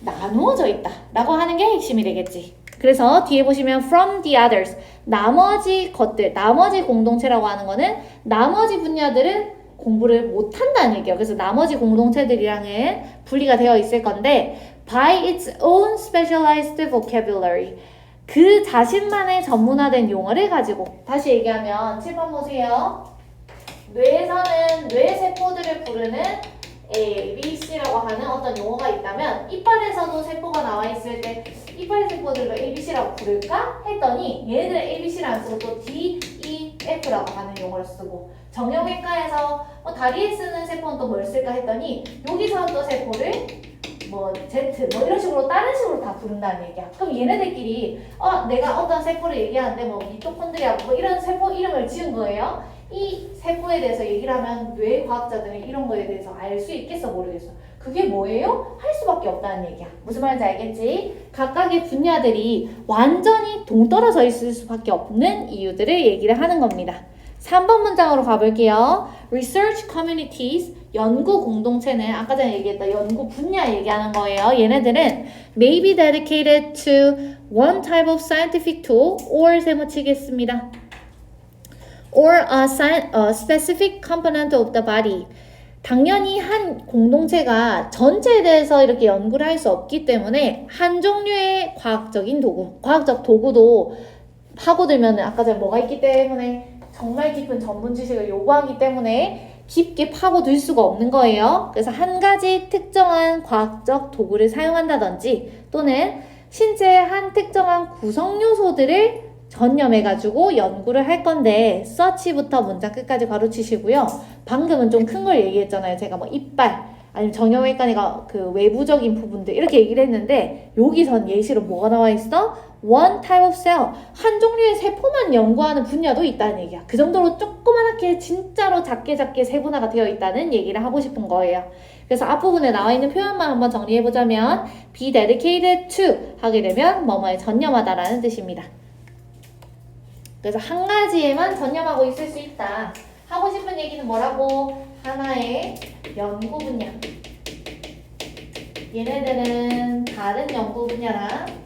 나누어져 있다 라고 하는 게 핵심이 되겠지. 그래서 뒤에 보시면 from the others 나머지 것들, 나머지 공동체라고 하는 거는 나머지 분야들은 공부를 못한다는 얘기예요. 그래서 나머지 공동체들이랑은 분리가 되어 있을 건데 by its own specialized vocabulary 그 자신만의 전문화된 용어를 가지고 다시 얘기하면 7번 보세요. 뇌에서는 뇌세포들을 부르는 A, B, C라고 하는 어떤 용어가 있다면 이빨에서도 세포가 나와 있을 때 이빨 세포들로 A, B, C라고 부를까? 했더니 얘네들 A, B, C를 안 쓰고 또 D, E, F라고 하는 용어를 쓰고 정형외과에서 다리에 쓰는 세포는 또 뭘 쓸까 했더니 여기서 또 세포를 Z 이런 식으로 다른 식으로 다 부른다는 얘기야. 그럼 얘네들끼리 내가 어떤 세포를 얘기하는데 미토콘드리아 이런 세포 이름을 지은 거예요. 이 세포에 대해서 얘기를 하면 뇌과학자들은 이런 거에 대해서 알 수 있겠어 모르겠어. 그게 뭐예요? 할 수밖에 없다는 얘기야. 무슨 말인지 알겠지? 각각의 분야들이 완전히 동떨어져 있을 수밖에 없는 이유들을 얘기를 하는 겁니다. 3번 문장으로 가볼게요. Research communities, 연구 공동체는 아까 전에 얘기했던 연구 분야 얘기하는 거예요. 얘네들은 may be dedicated to one type of scientific tool or 세모치겠습니다. or a specific component of the body. 당연히 한 공동체가 전체에 대해서 이렇게 연구를 할 수 없기 때문에 한 종류의 과학적인 도구, 과학적 도구도 파고들면 아까 전에 뭐가 있기 때문에 정말 깊은 전문 지식을 요구하기 때문에 깊게 파고들 수가 없는 거예요. 그래서 한 가지 특정한 과학적 도구를 사용한다든지 또는 신체의 한 특정한 구성 요소들을 전념해가지고 연구를 할 건데 서치부터 문장 끝까지 가로치시고요. 방금은 좀 큰 걸 얘기했잖아요. 제가 이빨 아니면 정형외과니까 그 외부적인 부분들 이렇게 얘기를 했는데 여기선 예시로 뭐가 나와 있어? one type of cell, 한 종류의 세포만 연구하는 분야도 있다는 얘기야. 그 정도로 조그맣게 진짜로 작게 세분화가 되어 있다는 얘기를 하고 싶은 거예요. 그래서 앞부분에 나와 있는 표현만 한번 정리해보자면 be dedicated to 하게 되면 뭐뭐에 전념하다라는 뜻입니다. 그래서 한 가지에만 전념하고 있을 수 있다. 하고 싶은 얘기는 뭐라고? 하나의 연구 분야. 얘네들은 다른 연구 분야랑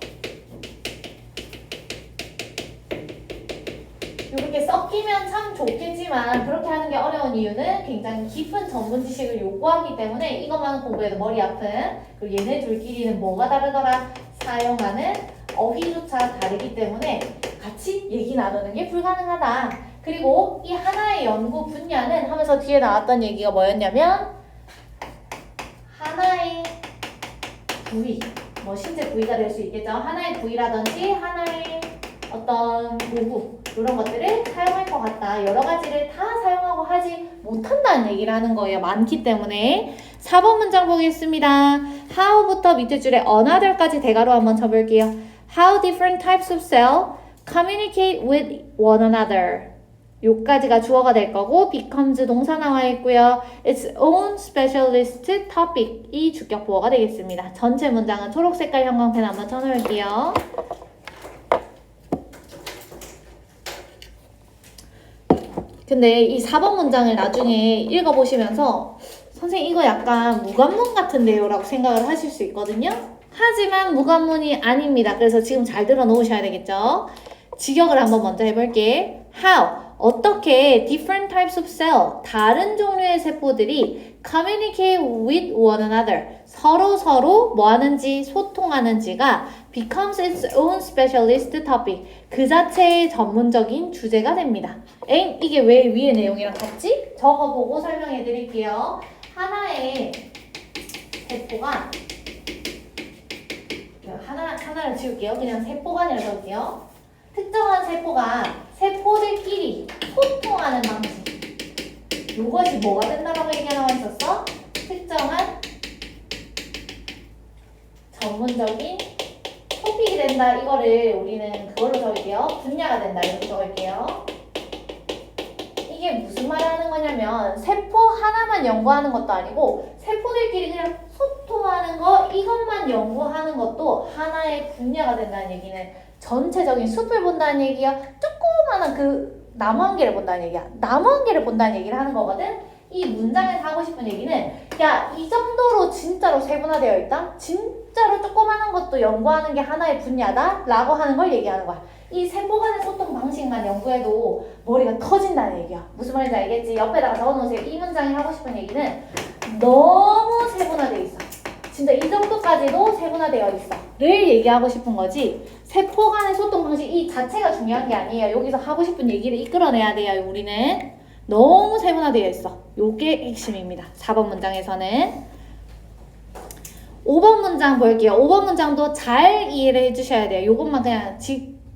이렇게 섞이면 참 좋겠지만 그렇게 하는 게 어려운 이유는 굉장히 깊은 전문 지식을 요구하기 때문에 이것만 공부해도 머리 아픈. 그리고 얘네 둘끼리는 뭐가 다르더라? 사용하는 어휘조차 다르기 때문에 같이 얘기 나누는 게 불가능하다. 그리고 이 하나의 연구 분야는 하면서 뒤에 나왔던 얘기가 뭐였냐면 하나의 부위, 뭐 신체 부위가 될 수 있겠죠. 하나의 부위라든지 하나의 어떤 도구 이런 것들을 사용할 것 같다. 여러 가지를 다 사용하고 하지 못한다는 얘기를 하는 거예요. 많기 때문에. 4번 문장 보겠습니다. how부터 밑에 줄에 another까지 대괄호 한번 쳐볼게요. How different types of cell communicate with one another. 요까지가 주어가 될 거고 becomes 동사 나와 있고요. its own specialist topic 이 주격 보어가 되겠습니다. 전체 문장은 초록 색깔 형광펜 한번 쳐놓을게요. 근데 이 4번 문장을 나중에 읽어보시면서 선생님 이거 약간 무관문 같은데요 라고 생각을 하실 수 있거든요. 하지만 무관문이 아닙니다. 그래서 지금 잘 들어 놓으셔야 되겠죠. 직역을 한번 먼저 해볼게. How 어떻게 different types of cell 다른 종류의 세포들이 communicate with one another 서로 뭐 하는지 소통하는지가 becomes its own specialist topic 그 자체의 전문적인 주제가 됩니다. 이게 왜 위의 내용이랑 같지? 적어보고 설명해 드릴게요. 하나의 세포가 하나를 지울게요. 그냥 세포가 아니라 적을게요. 특정한 세포가 세포들끼리 소통하는 방식. 이것이 뭐가 된다라고 얘기가 나와 있었어? 특정한 전문적인 토픽이 된다. 이거를 우리는 그걸로 적을게요. 분야가 된다. 이렇게 적을게요. 이게 무슨 말을 하는 거냐면 세포 하나만 연구하는 것도 아니고 세포들끼리 그냥 소통하는 거 이것만 연구하는 것도 하나의 분야가 된다는 얘기는 전체적인 숲을 본다는 얘기야. 조그마한 그 나무 한 개를 본다는 얘기야. 나무 한 개를 본다는 얘기를 하는 거거든. 이 문장에서 하고 싶은 얘기는 야, 이 정도로 진짜로 세분화되어 있다? 진짜로 조그마한 것도 연구하는 게 하나의 분야다? 라고 하는 걸 얘기하는 거야. 이 세포 간의 소통 방식만 연구해도 머리가 터진다는 얘기야. 무슨 말인지 알겠지? 옆에다가 적어놓으세요. 이 문장이 하고 싶은 얘기는 너무 세분화되어 있어. 진짜 이 정도까지도 세분화되어 있어. 를 얘기하고 싶은 거지. 세포 간의 소통 방식 이 자체가 중요한 게 아니에요. 여기서 하고 싶은 얘기를 이끌어내야 돼요. 우리는 너무 세분화되어 있어. 요게 핵심입니다. 4번 문장에서는. 5번 문장 볼게요. 5번 문장도 잘 이해를 해주셔야 돼요. 요것만 그냥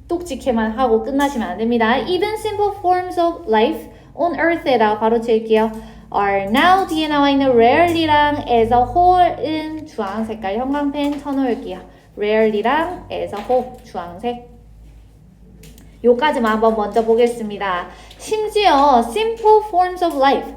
똑직해만 하고 끝나시면 안 됩니다. Even simple forms of life on earth에다가 바로 칠게요. are now 뒤에 나와 있는 rarely랑 as a whole은 주황 색깔 형광펜 쳐놓을게요. rarely랑 as a whole 주황색. 요까지만 한번 먼저 보겠습니다. 심지어 simple forms of life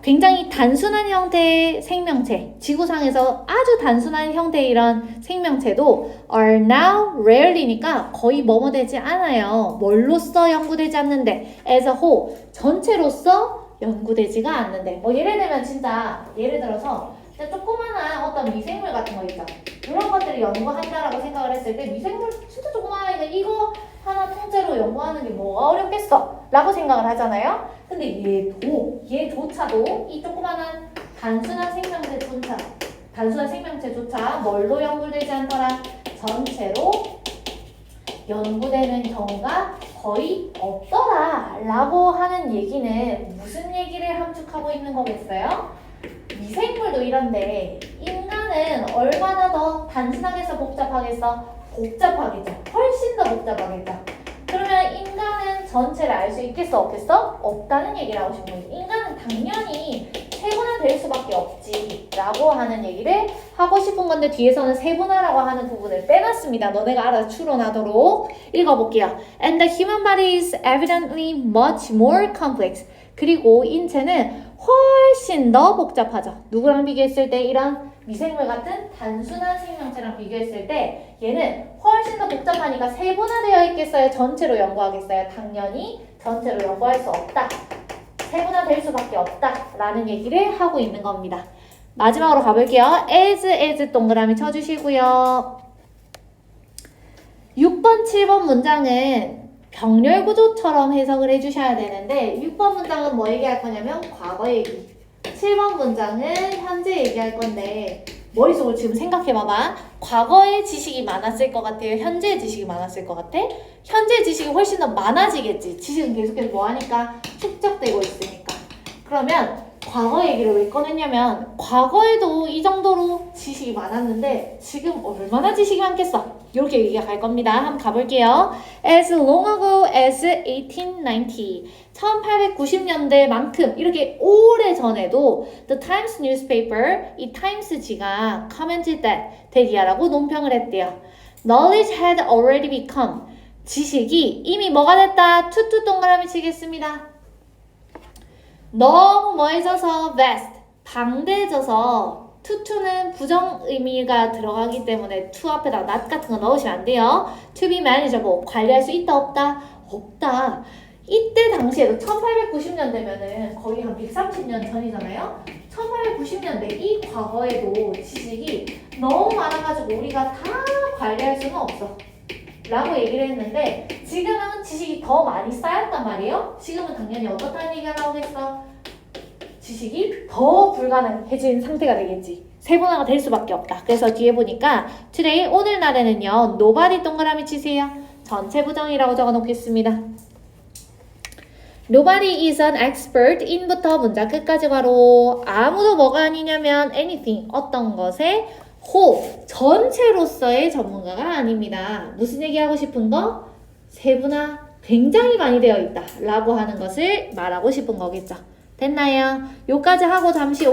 굉장히 단순한 형태의 생명체, 지구상에서 아주 단순한 형태의 이런 생명체도 are now rarely니까 거의 뭐뭐 되지 않아요. 뭘로써 연구되지 않는데 as a whole, 전체로서 연구되지가 않는데 뭐 예를 들면 진짜 예를 들어서 조그마한 어떤 미생물 같은 거 있죠. 이런 것들을 연구한다라고 생각을 했을 때 미생물 진짜 조그마하니까 이거 하나 통째로 연구하는 게 뭐가 어렵겠어 라고 생각을 하잖아요. 근데 얘조차도 이 조그마한 단순한 생명체조차 뭘로 연구되지 않더라? 전체로 연구되는 경우가 거의 없더라 라고 하는 얘기는 무슨 얘기를 함축하고 있는 거겠어요? 미생물도 이런데 인간은 얼마나 더 단순하겠어 복잡하겠어? 복잡하겠죠. 훨씬 더 복잡하겠죠. 그러면 인간은 전체를 알 수 있겠어 없겠어? 없다는 얘기를 하고 싶은 거지. 인간은 당연히 세분화될 수밖에 없지 라고 하는 얘기를 하고 싶은 건데 뒤에서는 세분화라고 하는 부분을 빼놨습니다. 너네가 알아서 추론하도록 읽어볼게요. And the human body is evidently much more complex. 그리고 인체는 훨씬 더 복잡하죠. 누구랑 비교했을 때 이런 미생물 같은 단순한 생명체랑 비교했을 때 얘는 훨씬 더 복잡하니까 세분화되어 있겠어요? 전체로 연구하겠어요? 당연히 전체로 연구할 수 없다. 세분화될 수밖에 없다라는 얘기를 하고 있는 겁니다. 마지막으로 가볼게요. as 동그라미 쳐주시고요. 6번, 7번 문장은 병렬 구조처럼 해석을 해주셔야 되는데 6번 문장은 뭐 얘기할 거냐면 과거 얘기 7번 문장은 현재 얘기할 건데 머릿속으로 지금 생각해봐봐. 과거의 지식이 많았을 것 같아요? 현재의 지식이 많았을 것 같아? 현재의 지식이 훨씬 더 많아지겠지. 지식은 계속해서 뭐하니까? 축적되고 있으니까. 그러면 과거 얘기를 왜 꺼냈냐면 과거에도 이 정도로 지식이 많았는데 지금 얼마나 지식이 많겠어? 이렇게 얘기가 갈 겁니다. 한번 가볼게요. As long ago as 1890 1890년대만큼 이렇게 오래 전에도 The Times newspaper 이 타임스지가 commented that 이라고 논평을 했대요. Knowledge had already become 지식이 이미 뭐가 됐다? 투투 동그라미 치겠습니다. 너무 뭐해져서 vast 방대해져서 투투는 부정 의미가 들어가기 때문에 to 앞에다 not 같은 거 넣으시면 안 돼요. to be manageable 관리할 수 있다 없다? 없다. 이때 당시에도 1890년대면은 거의 한 130년 전이잖아요. 1890년대 이 과거에도 지식이 너무 많아가지고 우리가 다 관리할 수는 없어 라고 얘기를 했는데 지금은 지식이 더 많이 쌓였단 말이에요. 지금은 당연히 어떻다는 얘기가 나오겠어? 지식이 더 불가능해진 상태가 되겠지. 세분화가 될 수밖에 없다. 그래서 뒤에 보니까 today 오늘날에는요 nobody 동그라미 치세요. 전체 부정이라고 적어 놓겠습니다. Nobody is an expert in부터 문장 끝까지 바로 아무도 뭐가 아니냐면 anything 어떤 것에 whole 전체로서의 전문가가 아닙니다. 무슨 얘기하고 싶은 거? 세분화 굉장히 많이 되어 있다 라고 하는 것을 말하고 싶은 거겠죠. 됐나요? 요까지 하고 잠시